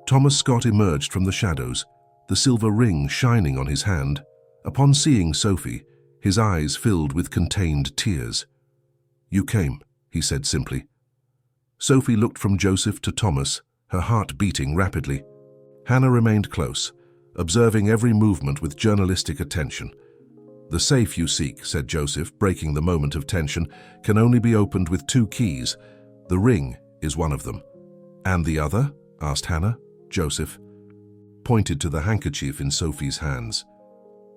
Thomas Scott emerged from the shadows, the silver ring shining on his hand. Upon seeing Sophie, his eyes filled with contained tears. "You came," he said simply. Sophie looked from Joseph to Thomas, her heart beating rapidly. Hannah remained close, observing every movement with journalistic attention. "The safe you seek," said Joseph, breaking the moment of tension, "can only be opened with 2 keys. The ring is one of them." "And the other?" asked Hannah. Joseph pointed to the handkerchief in Sophie's hands.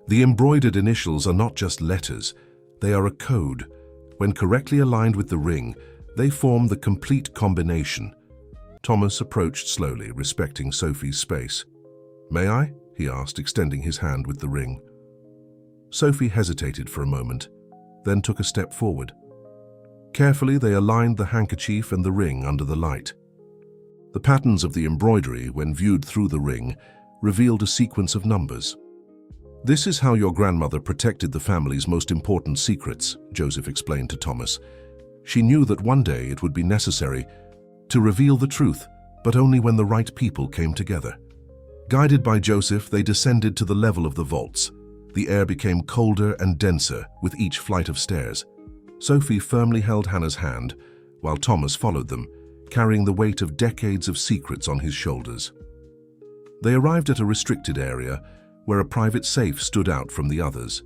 "The embroidered initials are not just letters, they are a code. When correctly aligned with the ring, they form the complete combination." Thomas approached slowly, respecting Sophie's space. "May I?" he asked, extending his hand with the ring. Sophie hesitated for a moment, then took a step forward. Carefully, they aligned the handkerchief and the ring under the light. The patterns of the embroidery, when viewed through the ring, revealed a sequence of numbers. "This is how your grandmother protected the family's most important secrets," Joseph explained to Thomas. "She knew that one day it would be necessary to reveal the truth, but only when the right people came together." Guided by Joseph, they descended to the level of the vaults. The air became colder and denser with each flight of stairs. Sophie firmly held Hannah's hand, while Thomas followed them, carrying the weight of decades of secrets on his shoulders. They arrived at a restricted area where a private safe stood out from the others.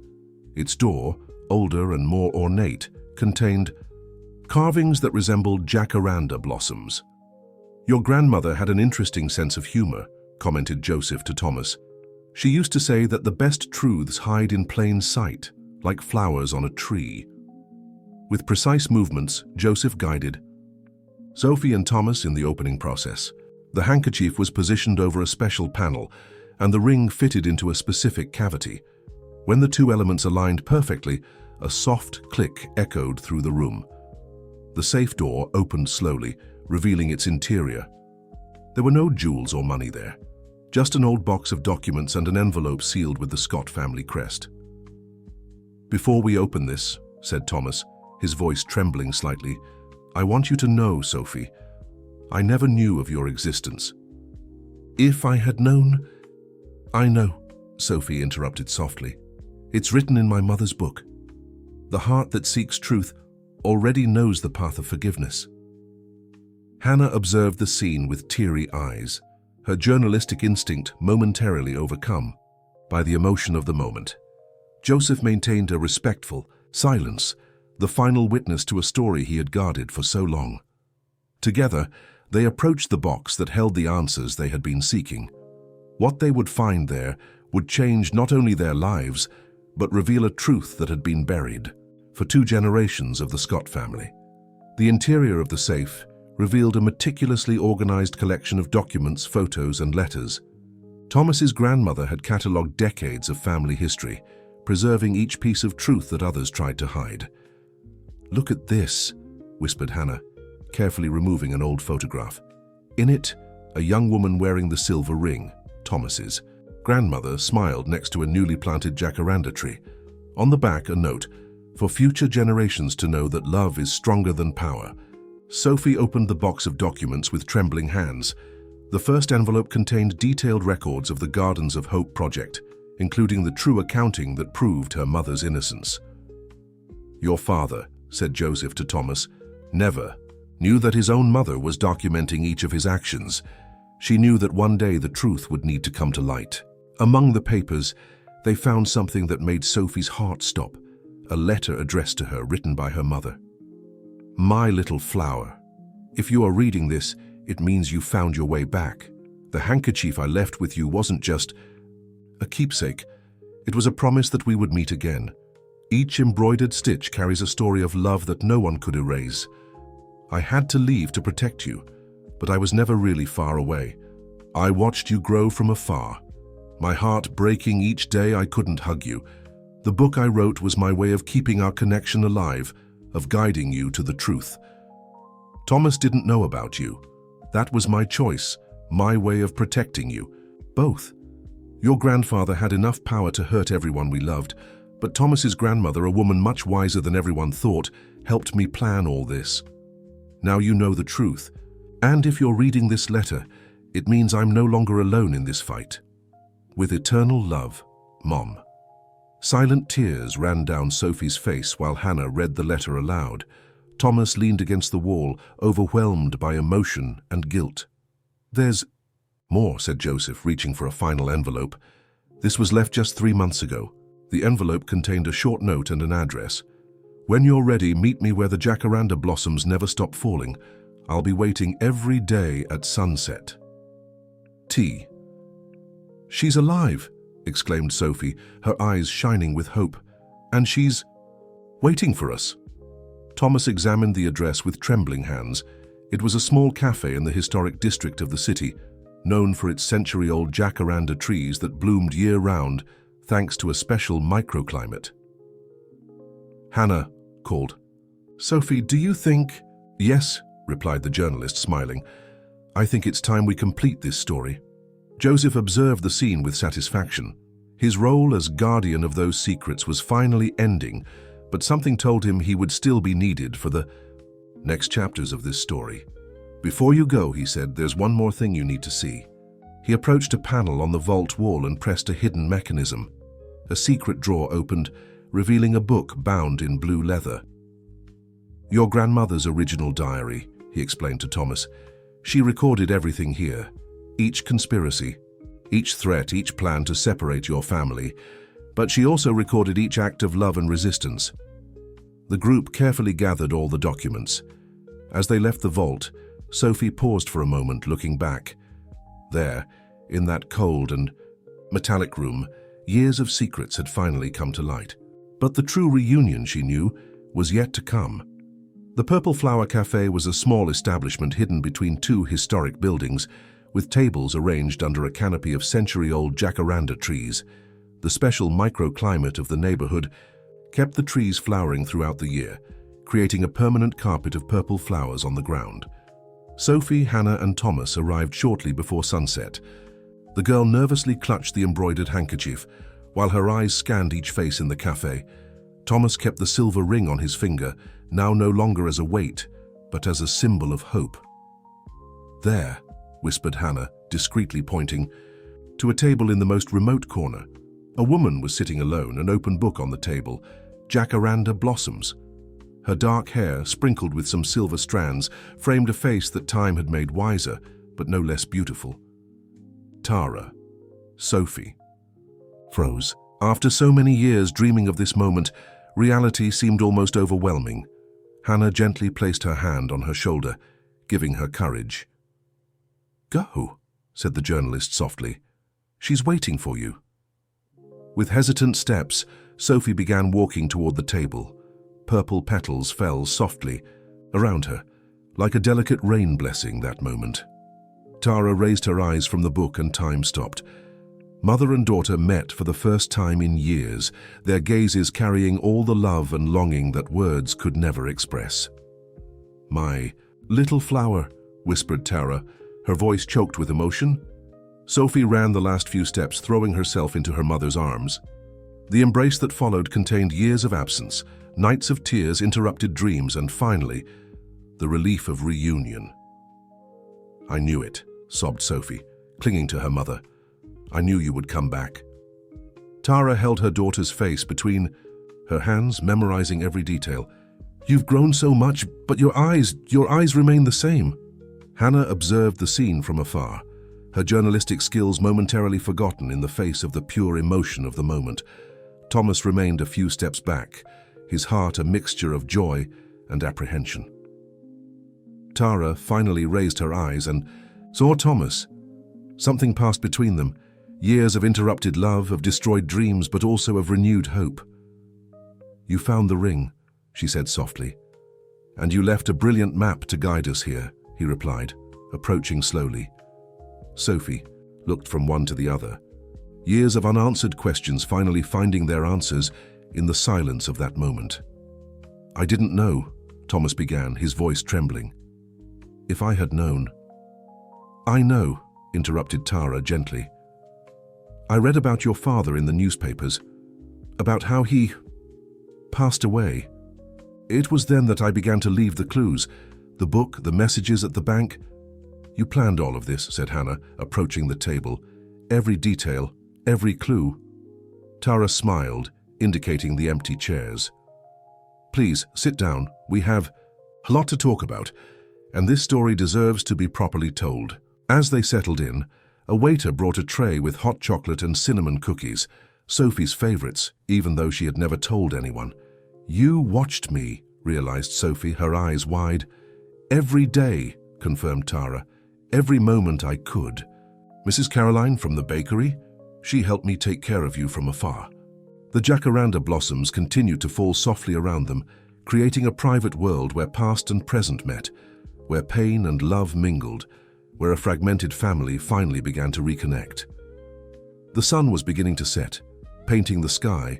Its door, older and more ornate, contained carvings that resembled jacaranda blossoms. "Your grandmother had an interesting sense of humor," commented Joseph to Thomas. "She used to say that the best truths hide in plain sight, like flowers on a tree." With precise movements, Joseph guided Sophie and Thomas in the opening process. The handkerchief was positioned over a special panel, and the ring fitted into a specific cavity. When the 2 elements aligned perfectly, a soft click echoed through the room. The safe door opened slowly, revealing its interior. There were no jewels or money there, just an old box of documents and an envelope sealed with the Scott family crest. "Before we open this," said Thomas, his voice trembling slightly, "I want you to know, Sophie, I never knew of your existence." "If I had known—" "I know," Sophie interrupted softly. "It's written in my mother's book. The heart that seeks truth already knows the path of forgiveness." Hannah observed the scene with teary eyes, her journalistic instinct momentarily overcome by the emotion of the moment. Joseph maintained a respectful silence, the final witness to a story he had guarded for so long. Together, they approached the box that held the answers they had been seeking. What they would find there would change not only their lives, but reveal a truth that had been buried for 2 generations of the Scott family. The interior of the safe revealed a meticulously organized collection of documents, photos, and letters. Thomas's grandmother had catalogued decades of family history, preserving each piece of truth that others tried to hide. "Look at this," whispered Hannah, carefully removing an old photograph. In it, a young woman wearing the silver ring, Thomas's grandmother, smiled next to a newly planted jacaranda tree. On the back, a note, "For future generations to know that love is stronger than power." Sophie opened the box of documents with trembling hands. The first envelope contained detailed records of the Gardens of Hope project, including the true accounting that proved her mother's innocence. "Your father," said Joseph to Thomas, "never knew that his own mother was documenting each of his actions. She knew that one day the truth would need to come to light." Among the papers, they found something that made Sophie's heart stop, a letter addressed to her written by her mother. "My little flower, if you are reading this, it means you found your way back. The handkerchief I left with you wasn't just a keepsake. It was a promise that we would meet again. Each embroidered stitch carries a story of love that no one could erase. I had to leave to protect you, but I was never really far away. I watched you grow from afar, my heart breaking each day I couldn't hug you. The book I wrote was my way of keeping our connection alive, of guiding you to the truth. Thomas didn't know about you. That was my choice, my way of protecting you. Both. Your grandfather had enough power to hurt everyone we loved, but Thomas's grandmother, a woman much wiser than everyone thought, helped me plan all this. Now you know the truth. And if you're reading this letter, it means I'm no longer alone in this fight. With eternal love, Mom." Silent tears ran down Sophie's face while Hannah read the letter aloud. Thomas leaned against the wall, overwhelmed by emotion and guilt. "There's more," said Joseph, reaching for a final envelope. "This was left just 3 months ago. The envelope contained a short note and an address. 'When you're ready, meet me where the jacaranda blossoms never stop falling. I'll be waiting every day at sunset. T.' "She's alive," exclaimed Sophie, her eyes shining with hope. "And she's waiting for us." Thomas examined the address with trembling hands. It was a small cafe in the historic district of the city, known for its century-old jacaranda trees that bloomed year-round thanks to a special microclimate. Hannah called. "Sophie, do you think—" "Yes," replied the journalist, smiling. "I think it's time we complete this story." Joseph observed the scene with satisfaction. His role as guardian of those secrets was finally ending, but something told him he would still be needed for the next chapters of this story. "Before you go," he said, "there's one more thing you need to see." He approached a panel on the vault wall and pressed a hidden mechanism. A secret drawer opened, revealing a book bound in blue leather. "Your grandmother's original diary," he explained to Thomas. "She recorded everything here. Each conspiracy, each threat, each plan to separate your family. But she also recorded each act of love and resistance." The group carefully gathered all the documents. As they left the vault, Sophie paused for a moment, looking back. There, in that cold and metallic room, years of secrets had finally come to light. But the true reunion, she knew, was yet to come. The Purple Flower Café was a small establishment hidden between 2 historic buildings, with tables arranged under a canopy of century-old jacaranda trees. The special microclimate of the neighborhood kept the trees flowering throughout the year, creating a permanent carpet of purple flowers on the ground. Sophie, Hannah, and Thomas arrived shortly before sunset. The girl nervously clutched the embroidered handkerchief, while her eyes scanned each face in the cafe. Thomas kept the silver ring on his finger, now no longer as a weight, but as a symbol of hope. "There," whispered Hannah, discreetly pointing to a table in the most remote corner. A woman was sitting alone, an open book on the table, Jacaranda Blossoms. Her dark hair, sprinkled with some silver strands, framed a face that time had made wiser, but no less beautiful. Tara, Sophie, froze. After so many years dreaming of this moment, reality seemed almost overwhelming. Hannah gently placed her hand on her shoulder, giving her courage. "Go," said the journalist softly. "She's waiting for you." With hesitant steps, Sophie began walking toward the table. Purple petals fell softly around her, like a delicate rain blessing that moment. Tara raised her eyes from the book and time stopped. Mother and daughter met for the first time in years, their gazes carrying all the love and longing that words could never express. "My little flower," whispered Tara, her voice choked with emotion. Sophie ran the last few steps, throwing herself into her mother's arms. The embrace that followed contained years of absence, nights of tears, interrupted dreams, and finally, the relief of reunion. "I knew it," sobbed Sophie, clinging to her mother. "I knew you would come back." Tara held her daughter's face between her hands, memorizing every detail. "You've grown so much, but your eyes remain the same." Hannah observed the scene from afar, her journalistic skills momentarily forgotten in the face of the pure emotion of the moment. Thomas remained a few steps back, his heart a mixture of joy and apprehension. Tara finally raised her eyes and saw Thomas. Something passed between them, years of interrupted love, of destroyed dreams, but also of renewed hope. "You found the ring," she said softly. "And you left a brilliant map to guide us here," he replied, approaching slowly. Sophie looked from one to the other, years of unanswered questions finally finding their answers in the silence of that moment. "I didn't know," Thomas began, his voice trembling. "If I had known—" "I know," interrupted Tara gently. "I read about your father in the newspapers, about how he passed away. It was then that I began to leave the clues, the book, the messages at the bank, You planned all of this, said Hannah, approaching the table. Every detail, every clue. Tara smiled, indicating the empty chairs. Please, sit down. We have a lot to talk about, and this story deserves to be properly told. As they settled in, a waiter brought a tray with hot chocolate and cinnamon cookies, Sophie's favorites, even though she had never told anyone. You watched me, realized Sophie, her eyes wide. Every day, confirmed Tara. Every moment I could. Mrs. Caroline from the bakery? She helped me take care of you from afar. The jacaranda blossoms continued to fall softly around them, creating a private world where past and present met, where pain and love mingled, where a fragmented family finally began to reconnect. The sun was beginning to set, painting the sky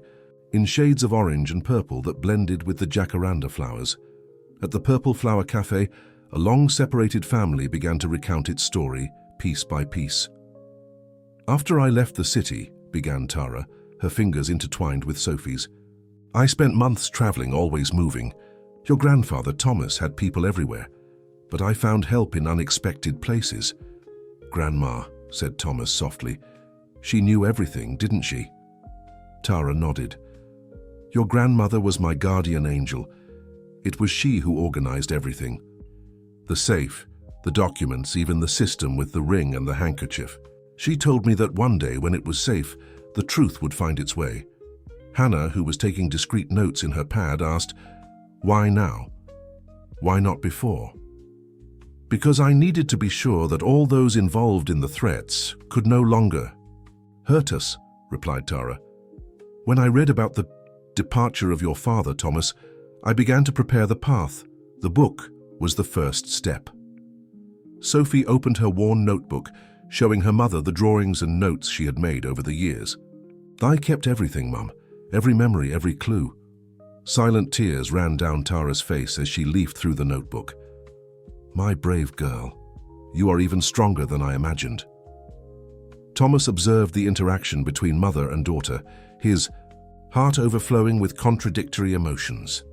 in shades of orange and purple that blended with the jacaranda flowers. At the Purple Flower Cafe, a long-separated family began to recount its story, piece by piece. After I left the city, began Tara, her fingers intertwined with Sophie's, I spent months traveling, always moving. Your grandfather, Thomas, had people everywhere, but I found help in unexpected places. Grandma, said Thomas softly. She knew everything, didn't she? Tara nodded. Your grandmother was my guardian angel. It was she who organized everything. The safe, the documents, even the system with the ring and the handkerchief. She told me that one day, when it was safe, the truth would find its way. Hannah, who was taking discreet notes in her pad, asked, why now? Why not before? Because I needed to be sure that all those involved in the threats could no longer hurt us, replied Tara. When I read about the departure of your father, Thomas, I began to prepare the path. The book was the first step. Sophie opened her worn notebook, showing her mother the drawings and notes she had made over the years. I kept everything, Mum. Every memory, every clue. Silent tears ran down Tara's face as she leafed through the notebook. My brave girl, you are even stronger than I imagined. Thomas observed the interaction between mother and daughter, his heart overflowing with contradictory emotions.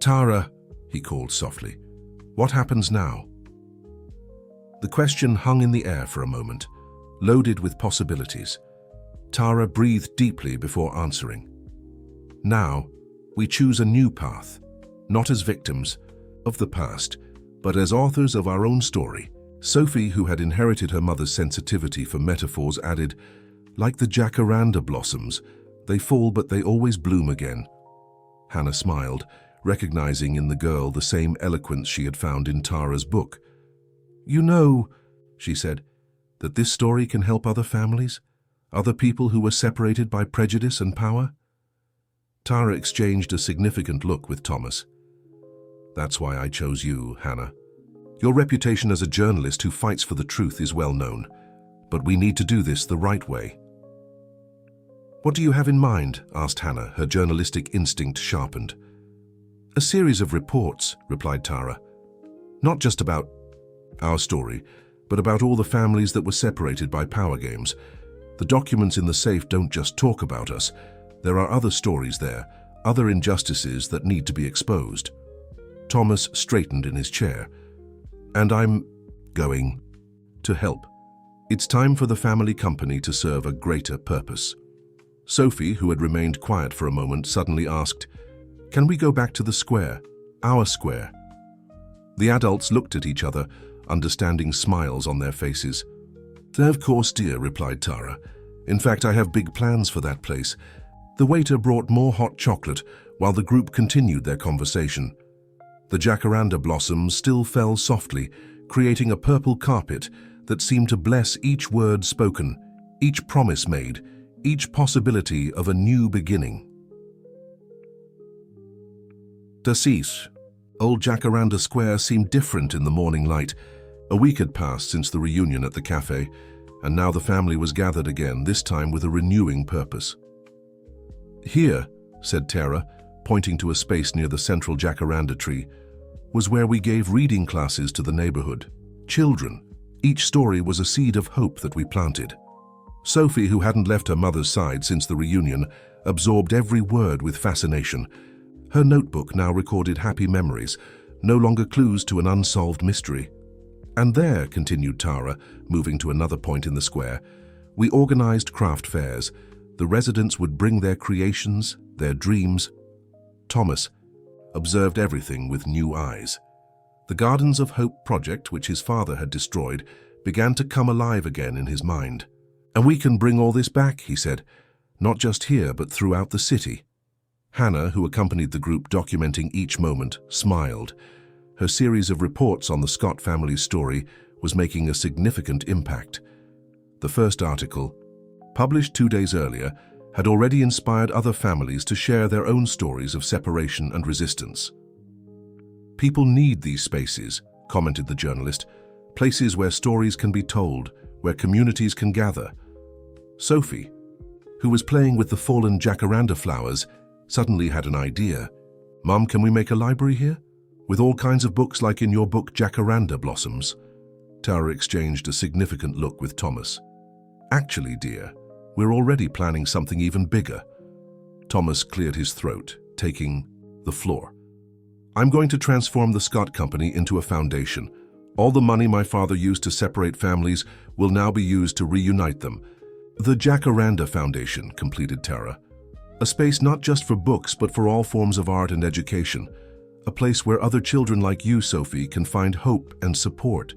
Tara, he called softly, what happens now? The question hung in the air for a moment, loaded with possibilities. Tara breathed deeply before answering. Now, we choose a new path, not as victims of the past, but as authors of our own story. Sophie, who had inherited her mother's sensitivity for metaphors, added, like the jacaranda blossoms, they fall but they always bloom again. Hannah smiled, recognizing in the girl the same eloquence she had found in Tara's book. You know, she said, that this story can help other families, other people who were separated by prejudice and power? Tara exchanged a significant look with Thomas. That's why I chose you, Hannah. Your reputation as a journalist who fights for the truth is well known, but we need to do this the right way. What do you have in mind? Asked Hannah, her journalistic instinct sharpened. A series of reports, replied Tara. Not just about our story, but about all the families that were separated by power games. The documents in the safe don't just talk about us. There are other stories there, other injustices that need to be exposed. Thomas straightened in his chair. And I'm going to help. It's time for the family company to serve a greater purpose. Sophie, who had remained quiet for a moment, suddenly asked, Can we go back to the square, our square? The adults looked at each other, understanding smiles on their faces. Of course, dear, replied Tara. In fact, I have big plans for that place. The waiter brought more hot chocolate while the group continued their conversation. The jacaranda blossoms still fell softly, creating a purple carpet that seemed to bless each word spoken, each promise made, each possibility of a new beginning. Tassis. Old Jacaranda Square seemed different in the morning light. A week had passed since the reunion at the cafe, and now the family was gathered again, this time with a renewing purpose. Here, said Tara, pointing to a space near the central jacaranda tree, was where we gave reading classes to the neighborhood. Children. Each story was a seed of hope that we planted. Sophie, who hadn't left her mother's side since the reunion, absorbed every word with fascination. Her notebook now recorded happy memories, no longer clues to an unsolved mystery. And there, continued Tara, moving to another point in the square, we organized craft fairs. The residents would bring their creations, their dreams. Thomas observed everything with new eyes. The Gardens of Hope project, which his father had destroyed, began to come alive again in his mind. And we can bring all this back, he said, not just here, but throughout the city. Hannah, who accompanied the group documenting each moment, smiled. Her series of reports on the Scott family's story was making a significant impact. The first article, published 2 days earlier, had already inspired other families to share their own stories of separation and resistance. People need these spaces, commented the journalist, places where stories can be told, where communities can gather. Sophie, who was playing with the fallen jacaranda flowers, suddenly had an idea. Mum, can we make a library here? With all kinds of books like in your book Jacaranda Blossoms? Tara exchanged a significant look with Thomas. Actually, dear, we're already planning something even bigger. Thomas cleared his throat, taking the floor. I'm going to transform the Scott Company into a foundation. All the money my father used to separate families will now be used to reunite them. The Jacaranda Foundation, completed Tara. A space not just for books, but for all forms of art and education. A place where other children like you, Sophie, can find hope and support.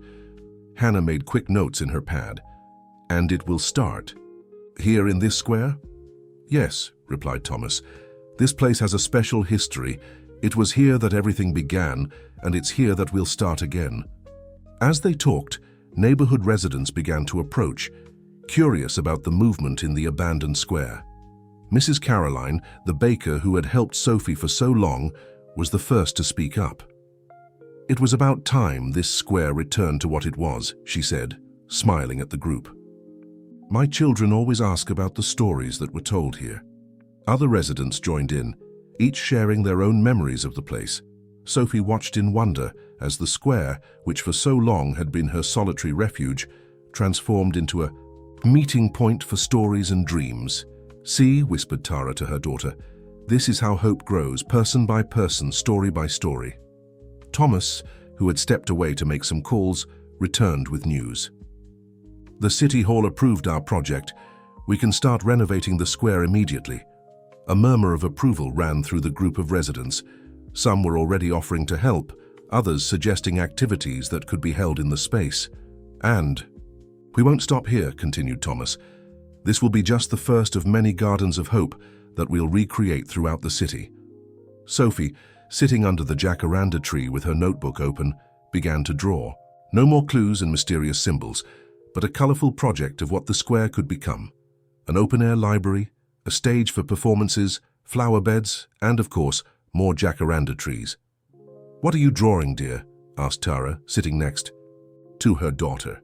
Hannah made quick notes in her pad. And it will start here in this square? Yes, replied Thomas. This place has a special history. It was here that everything began, and it's here that we'll start again. As they talked, neighborhood residents began to approach, curious about the movement in the abandoned square. Mrs. Caroline, the baker who had helped Sophie for so long, was the first to speak up. It was about time this square returned to what it was, she said, smiling at the group. My children always ask about the stories that were told here. Other residents joined in, each sharing their own memories of the place. Sophie watched in wonder as the square, which for so long had been her solitary refuge, transformed into a meeting point for stories and dreams. See, whispered Tara to her daughter, this is how hope grows, person by person, story by story. Thomas, who had stepped away to make some calls, returned with news. The City Hall approved our project. We can start renovating the square immediately. A murmur of approval ran through the group of residents. Some were already offering to help, others suggesting activities that could be held in the space. And we won't stop here, continued Thomas. This will be just the first of many gardens of hope that we'll recreate throughout the city. Sophie, sitting under the jacaranda tree with her notebook open, began to draw. No more clues and mysterious symbols, but a colorful project of what the square could become. An open-air library, a stage for performances, flower beds, and, of course, more jacaranda trees. What are you drawing, dear? Asked Tara, sitting next to her daughter.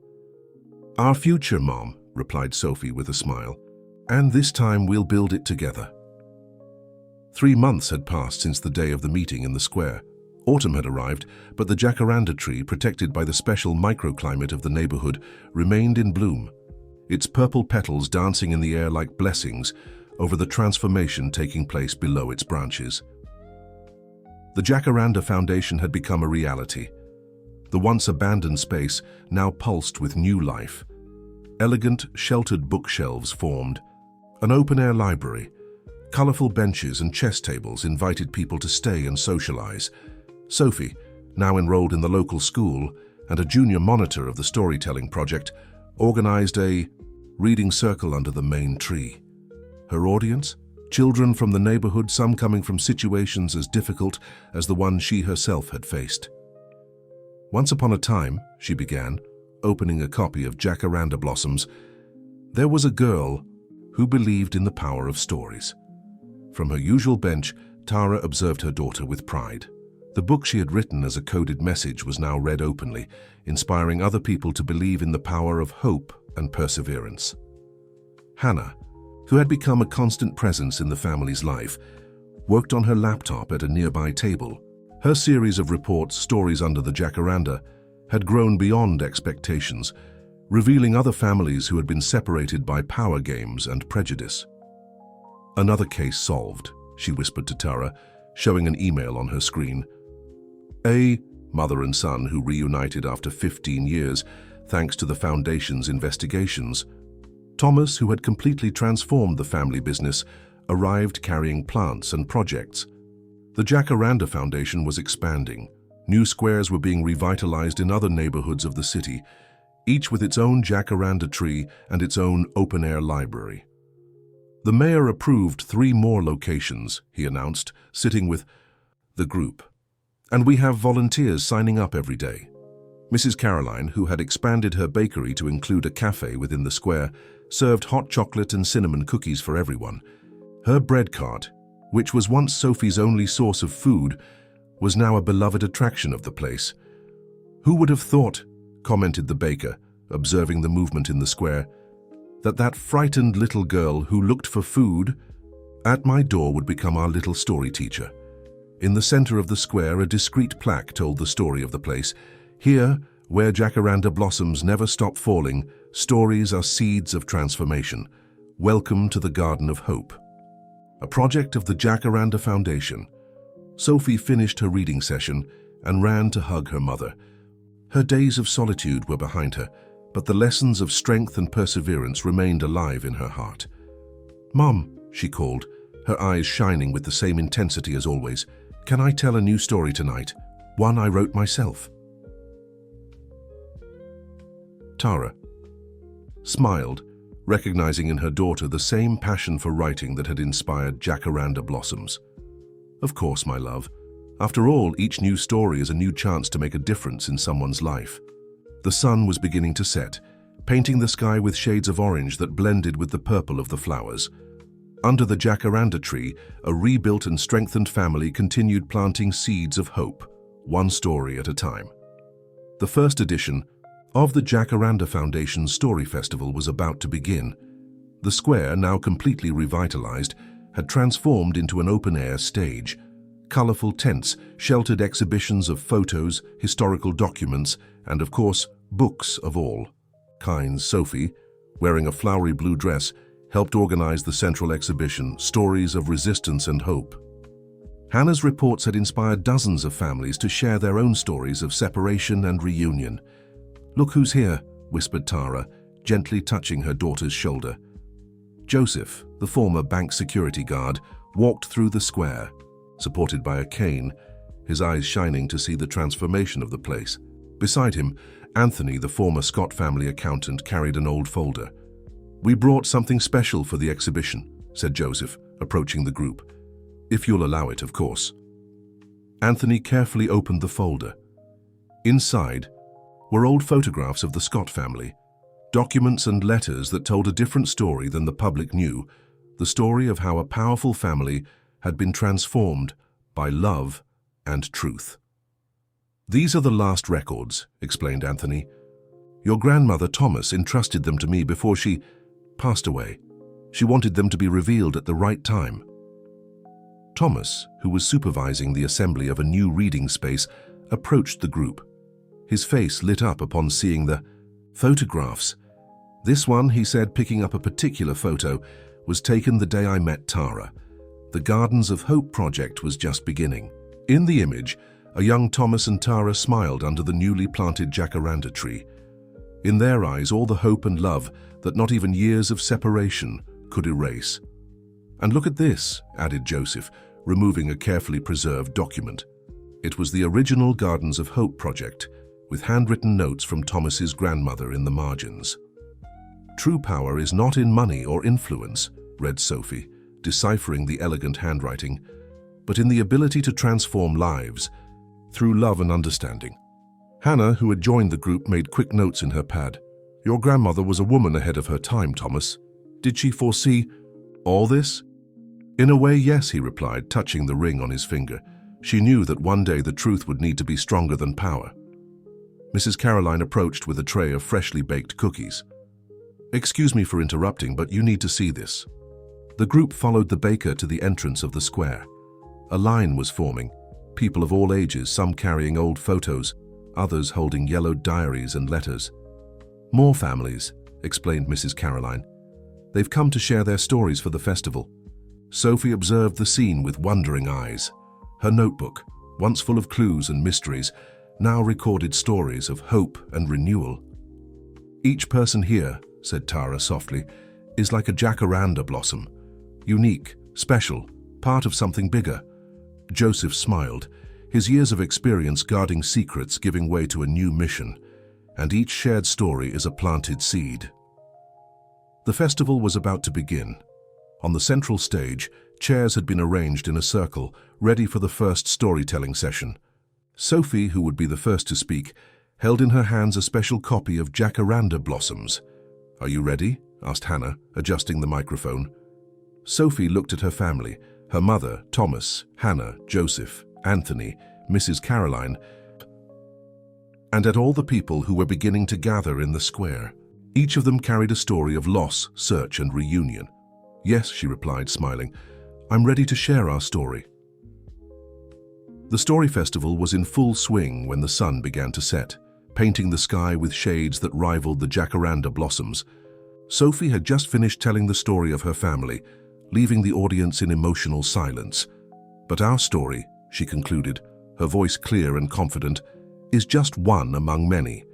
Our future, Mom, replied Sophie with a smile. And this time we'll build it together. 3 months had passed since the day of the meeting in the square. Autumn had arrived, but the jacaranda tree, protected by the special microclimate of the neighborhood, remained in bloom, its purple petals dancing in the air like blessings over the transformation taking place below its branches. The Jacaranda Foundation had become a reality. The once abandoned space now pulsed with new life. Elegant, sheltered bookshelves formed, an open-air library. Colorful benches and chess tables invited people to stay and socialize. Sophie, now enrolled in the local school and a junior monitor of the storytelling project, organized a reading circle under the main tree. Her audience? Children from the neighborhood, some coming from situations as difficult as the one she herself had faced. Once upon a time, she began, opening a copy of Jacaranda Blossoms, there was a girl who believed in the power of stories. From her usual bench, Tara observed her daughter with pride. The book she had written as a coded message was now read openly, inspiring other people to believe in the power of hope and perseverance. Hannah, who had become a constant presence in the family's life, worked on her laptop at a nearby table. Her series of reports, Stories Under the Jacaranda, had grown beyond expectations, revealing other families who had been separated by power games and prejudice. Another case solved, she whispered to Tara, showing an email on her screen. A mother and son who reunited after 15 years thanks to the foundation's investigations. Thomas, who had completely transformed the family business, arrived carrying plants and projects. The Jacaranda Foundation was expanding. New squares were being revitalized in other neighborhoods of the city, each with its own jacaranda tree and its own open-air library. The mayor approved 3 more locations, he announced, sitting with the group. And we have volunteers signing up every day. Mrs. Caroline, who had expanded her bakery to include a cafe within the square, served hot chocolate and cinnamon cookies for everyone. Her bread cart, which was once Sophie's only source of food, was now a beloved attraction of the place. Who would have thought, commented the baker, observing the movement in the square, that frightened little girl who looked for food at my door would become our little story teacher. In the center of the square, a discreet plaque told the story of the place. Here, where jacaranda blossoms never stop falling, stories are seeds of transformation. Welcome to the Garden of Hope. A project of the Jacaranda Foundation. Sophie finished her reading session and ran to hug her mother. Her days of solitude were behind her, but the lessons of strength and perseverance remained alive in her heart. "Mom," she called, her eyes shining with the same intensity as always, "can I tell a new story tonight? One I wrote myself." Tara smiled, recognizing in her daughter the same passion for writing that had inspired Jacaranda Blossoms. "Of course, my love. After all, each new story is a new chance to make a difference in someone's life." The sun was beginning to set, painting the sky with shades of orange that blended with the purple of the flowers. Under the jacaranda tree, a rebuilt and strengthened family continued planting seeds of hope, one story at a time. The first edition of the Jacaranda Foundation Story Festival was about to begin. The square, now completely revitalized, had transformed into an open-air stage. Colorful tents sheltered exhibitions of photos, historical documents, and of course, books of all kinds. Sophie, wearing a flowery blue dress, helped organize the central exhibition, Stories of Resistance and Hope. Hannah's reports had inspired dozens of families to share their own stories of separation and reunion. "Look who's here," whispered Tara, gently touching her daughter's shoulder. Joseph, the former bank security guard, walked through the square, supported by a cane, his eyes shining to see the transformation of the place. Beside him, Anthony, the former Scott family accountant, carried an old folder. "We brought something special for the exhibition," said Joseph, approaching the group. "If you'll allow it, of course." Anthony carefully opened the folder. Inside were old photographs of the Scott family, documents and letters that told a different story than the public knew, the story of how a powerful family had been transformed by love and truth. "These are the last records," explained Anthony. "Your grandmother Thomas entrusted them to me before she passed away. She wanted them to be revealed at the right time." Thomas, who was supervising the assembly of a new reading space, approached the group. His face lit up upon seeing the photographs. "This one," he said, picking up a particular photo, "was taken the day I met Tara. The Gardens of Hope project was just beginning." In the image, a young Thomas and Tara smiled under the newly planted jacaranda tree. In their eyes, all the hope and love that not even years of separation could erase. "And look at this," added Joseph, removing a carefully preserved document. It was the original Gardens of Hope project, with handwritten notes from Thomas's grandmother in the margins. "True power is not in money or influence," read Sophie, deciphering the elegant handwriting, "but in the ability to transform lives through love and understanding." Hannah, who had joined the group, made quick notes in her pad. "Your grandmother was a woman ahead of her time, Thomas. Did she foresee all this?" "In a way, yes," he replied, touching the ring on his finger. "She knew that one day the truth would need to be stronger than power." Mrs. Caroline approached with a tray of freshly baked cookies. "Excuse me for interrupting, but you need to see this." The group followed the baker to the entrance of the square. A line was forming, people of all ages, some carrying old photos, others holding yellowed diaries and letters. "More families," explained Mrs. Caroline. "They've come to share their stories for the festival." Sophie observed the scene with wondering eyes. Her notebook, once full of clues and mysteries, now recorded stories of hope and renewal. Each person here, said Tara softly, is like a jacaranda blossom. Unique, special, part of something bigger. Joseph smiled, his years of experience guarding secrets giving way to a new mission, and each shared story is a planted seed. The festival was about to begin. On the central stage, chairs had been arranged in a circle, ready for the first storytelling session. Sophie, who would be the first to speak, held in her hands a special copy of Jacaranda Blossoms. "Are you ready?" asked Hannah, adjusting the microphone. Sophie looked at her family, her mother, Thomas, Hannah, Joseph, Anthony, Mrs. Caroline, and at all the people who were beginning to gather in the square. Each of them carried a story of loss, search, and reunion. "Yes," she replied, smiling. "I'm ready to share our story." The Story Festival was in full swing when the sun began to set, painting the sky with shades that rivaled the jacaranda blossoms. Sophie had just finished telling the story of her family, leaving the audience in emotional silence. "But our story," she concluded, her voice clear and confident, "is just one among many.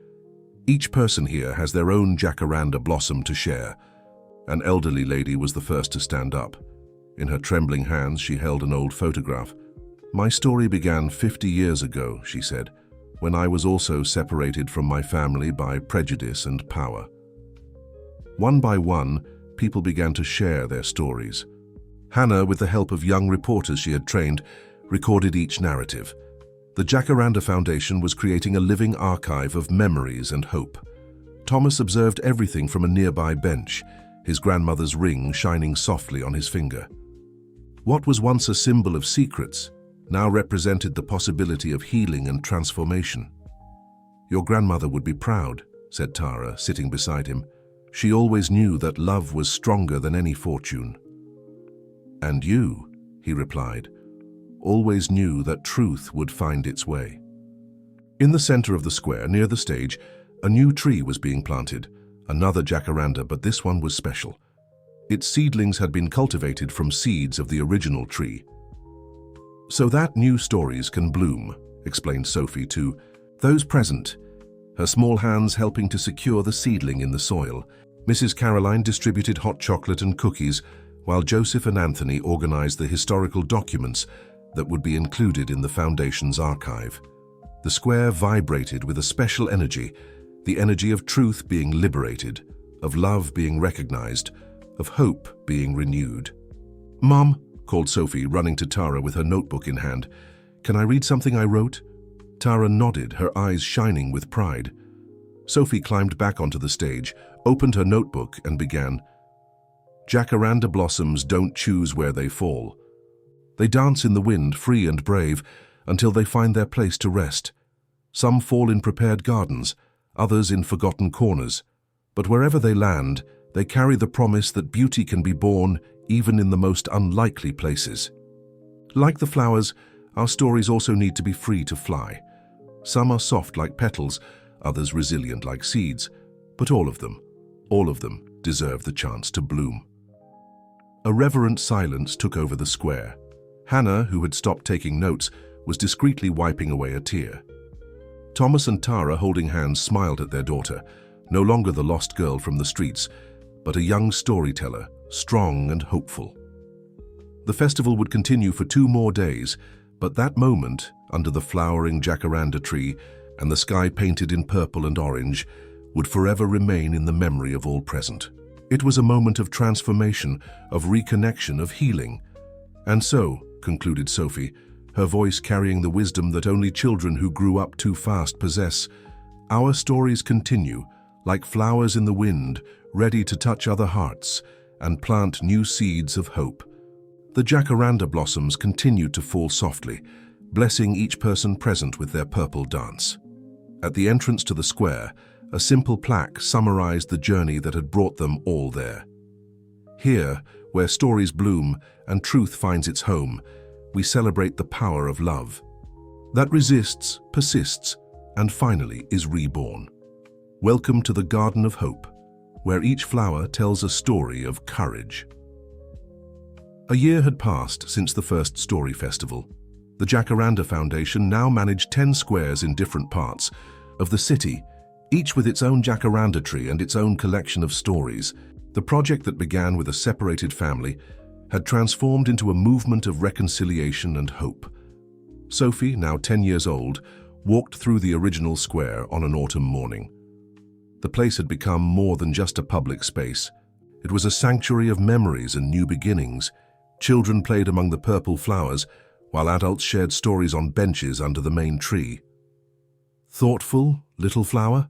Each person here has their own jacaranda blossom to share." An elderly lady was the first to stand up. In her trembling hands, she held an old photograph. "My story began 50 years ago," she said, "when I was also separated from my family by prejudice and power." One by one, people began to share their stories. Hannah, with the help of young reporters she had trained, recorded each narrative. The Jacaranda Foundation was creating a living archive of memories and hope. Thomas observed everything from a nearby bench, his grandmother's ring shining softly on his finger. What was once a symbol of secrets now represented the possibility of healing and transformation. "Your grandmother would be proud," said Tara, sitting beside him. "She always knew that love was stronger than any fortune." "And you," he replied, "always knew that truth would find its way." In the center of the square, near the stage, a new tree was being planted, another jacaranda, but this one was special. Its seedlings had been cultivated from seeds of the original tree. "So that new stories can bloom," explained Sophie to those present, her small hands helping to secure the seedling in the soil. Mrs. Caroline distributed hot chocolate and cookies, while Joseph and Anthony organized the historical documents that would be included in the Foundation's archive. The square vibrated with a special energy, the energy of truth being liberated, of love being recognized, of hope being renewed. "Mom," called Sophie, running to Tara with her notebook in hand. "Can I read something I wrote?" Tara nodded, her eyes shining with pride. Sophie climbed back onto the stage, opened her notebook, and began. "Jacaranda blossoms don't choose where they fall. They dance in the wind, free and brave, until they find their place to rest. Some fall in prepared gardens, others in forgotten corners. But wherever they land, they carry the promise that beauty can be born even in the most unlikely places. Like the flowers, our stories also need to be free to fly. Some are soft like petals, others resilient like seeds, but all of them deserve the chance to bloom." A reverent silence took over the square. Hannah, who had stopped taking notes, was discreetly wiping away a tear. Thomas and Tara, holding hands, smiled at their daughter, no longer the lost girl from the streets, but a young storyteller, strong and hopeful. The festival would continue for 2 more days, but that moment, under the flowering jacaranda tree and the sky painted in purple and orange, would forever remain in the memory of all present. It was a moment of transformation, of reconnection, of healing. "And so," concluded Sophie, her voice carrying the wisdom that only children who grew up too fast possess, "our stories continue, like flowers in the wind, ready to touch other hearts and plant new seeds of hope." The jacaranda blossoms continued to fall softly, blessing each person present with their purple dance. At the entrance to the square, a simple plaque summarized the journey that had brought them all there. "Here, where stories bloom and truth finds its home, we celebrate the power of love that resists, persists, and finally is reborn. Welcome to the Garden of Hope, where each flower tells a story of courage." A year had passed since the first Story Festival. The Jacaranda Foundation now managed 10 squares in different parts of the city, each with its own jacaranda tree and its own collection of stories. The project that began with a separated family had transformed into a movement of reconciliation and hope. Sophie, now 10 years old, walked through the original square on an autumn morning. The place had become more than just a public space. It was a sanctuary of memories and new beginnings. Children played among the purple flowers, while adults shared stories on benches under the main tree. "Thoughtful, little flower?"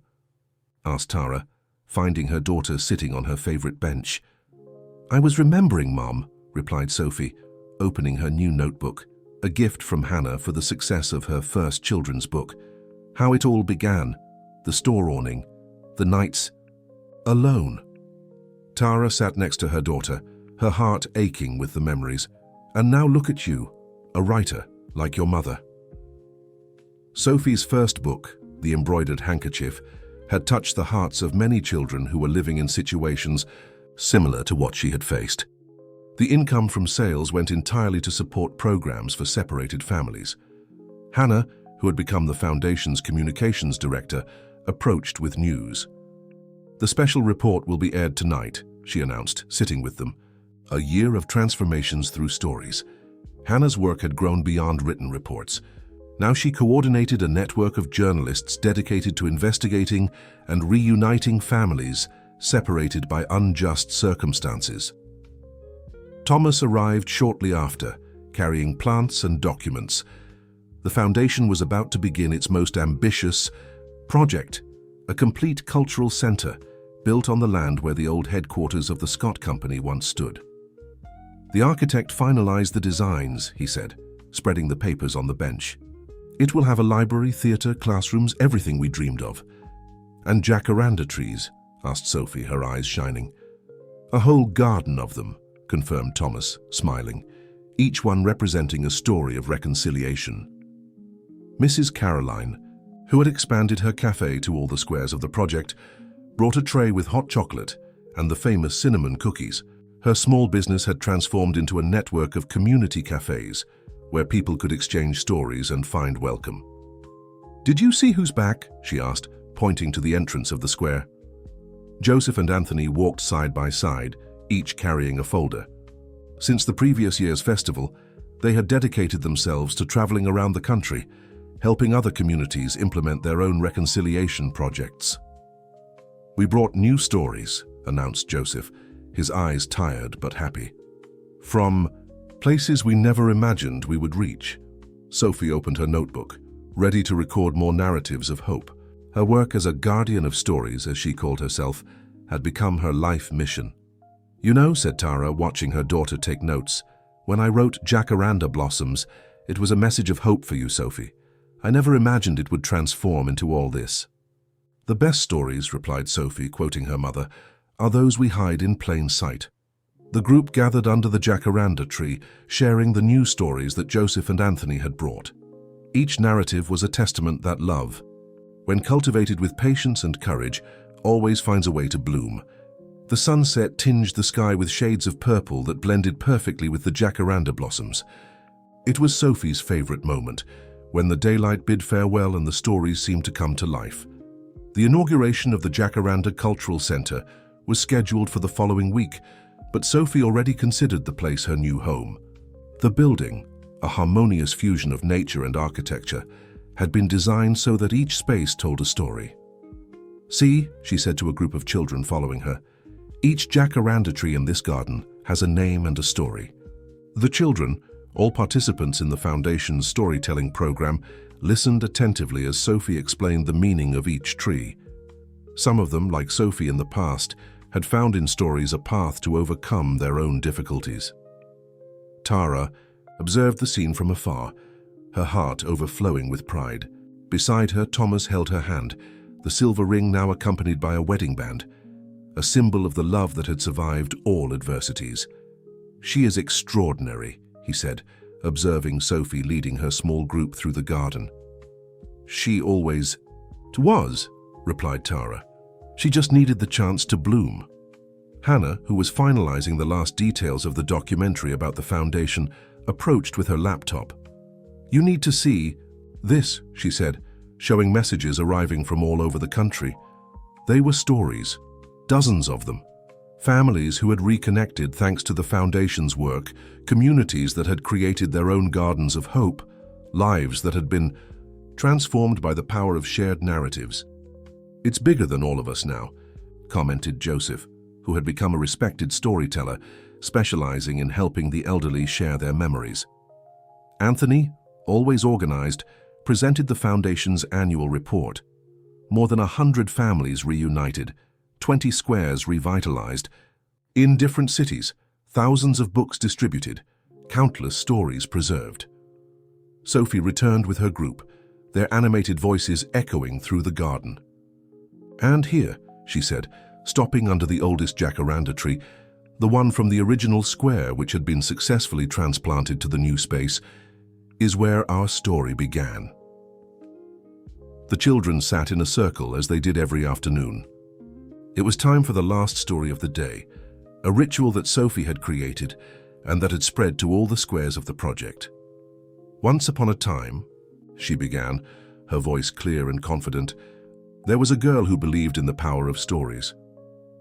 asked Tara, finding her daughter sitting on her favorite bench. "I was remembering, Mom," replied Sophie, opening her new notebook, a gift from Hannah for the success of her first children's book. How it all began, the store awning, the nights alone. Tara sat next to her daughter, her heart aching with the memories. "And now look at you, a writer like your mother." Sophie's first book, The Embroidered Handkerchief, had touched the hearts of many children who were living in situations similar to what she had faced. The income from sales went entirely to support programs for separated families. Hannah, who had become the Foundation's communications director, approached with news. "The special report will be aired tonight," she announced, sitting with them. A year of transformations through stories. Hannah's work had grown beyond written reports. Now she coordinated a network of journalists dedicated to investigating and reuniting families separated by unjust circumstances. Thomas arrived shortly after, carrying plants and documents. The Foundation was about to begin its most ambitious project, a complete cultural center built on the land where the old headquarters of the Scott Company once stood. "The architect finalized the designs," he said, spreading the papers on the bench. "It will have a library, theater, classrooms, everything we dreamed of." "And jacaranda trees?" asked Sophie, her eyes shining. "A whole garden of them," confirmed Thomas, smiling, each one representing a story of reconciliation. Mrs. Caroline, who had expanded her cafe to all the squares of the project, brought a tray with hot chocolate and the famous cinnamon cookies. Her small business had transformed into a network of community cafes where people could exchange stories and find welcome. "Did you see who's back?" she asked, pointing to the entrance of the square. Joseph and Anthony walked side by side, each carrying a folder. Since the previous year's festival, they had dedicated themselves to traveling around the country, helping other communities implement their own reconciliation projects. "We brought new stories," announced Joseph, his eyes tired but happy. "From places we never imagined we would reach." Sophie opened her notebook, ready to record more narratives of hope. Her work as a guardian of stories, as she called herself, had become her life mission. "You know," said Tara, watching her daughter take notes, "when I wrote Jacaranda Blossoms, it was a message of hope for you, Sophie. I never imagined it would transform into all this." "The best stories," replied Sophie, quoting her mother, "are those we hide in plain sight." The group gathered under the jacaranda tree, sharing the new stories that Joseph and Anthony had brought. Each narrative was a testament that love, when cultivated with patience and courage, always finds a way to bloom. The sunset tinged the sky with shades of purple that blended perfectly with the jacaranda blossoms. It was Sophie's favorite moment, when the daylight bid farewell and the stories seemed to come to life. The inauguration of the Jacaranda Cultural Center was scheduled for the following week, but Sophie already considered the place her new home. The building, a harmonious fusion of nature and architecture, had been designed so that each space told a story. "See," she said to a group of children following her, "each jacaranda tree in this garden has a name and a story." The children, all participants in the Foundation's storytelling program, listened attentively as Sophie explained the meaning of each tree. Some of them, like Sophie in the past, had found in stories a path to overcome their own difficulties. Tara observed the scene from afar, her heart overflowing with pride. Beside her, Thomas held her hand, the silver ring now accompanied by a wedding band, a symbol of the love that had survived all adversities. "She is extraordinary," he said, observing Sophie leading her small group through the garden. "She always was," replied Tara. "She just needed the chance to bloom." Hannah, who was finalizing the last details of the documentary about the Foundation, approached with her laptop. "You need to see this," she said, showing messages arriving from all over the country. They were stories, dozens of them. Families who had reconnected thanks to the Foundation's work, communities that had created their own gardens of hope, lives that had been transformed by the power of shared narratives. "It's bigger than all of us now," commented Joseph, who had become a respected storyteller, specializing in helping the elderly share their memories. Anthony, always organized, presented the Foundation's annual report. More than 100 families reunited, 20 squares revitalized. In different cities, thousands of books distributed, countless stories preserved. Sophie returned with her group, their animated voices echoing through the garden. "And here," she said, stopping under the oldest jacaranda tree, the one from the original square which had been successfully transplanted to the new space, "is where our story began." The children sat in a circle as they did every afternoon. It was time for the last story of the day, a ritual that Sophie had created and that had spread to all the squares of the project. "Once upon a time," she began, her voice clear and confident, "there was a girl who believed in the power of stories."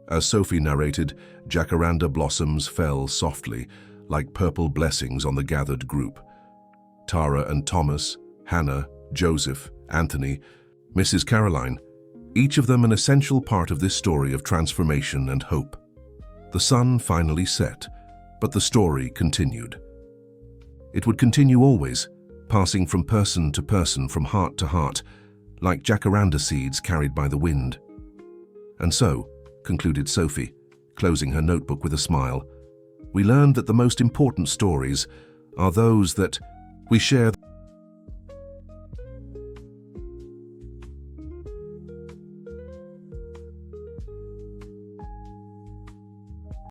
As Sophie narrated, jacaranda blossoms fell softly, like purple blessings on the gathered group. Tara and Thomas, Hannah, Joseph, Anthony, Mrs. Caroline, each of them an essential part of this story of transformation and hope. The sun finally set, but the story continued. It would continue always, passing from person to person, from heart to heart, like jacaranda seeds carried by the wind. "And so," concluded Sophie, closing her notebook with a smile, "we learned that the most important stories are those that we share."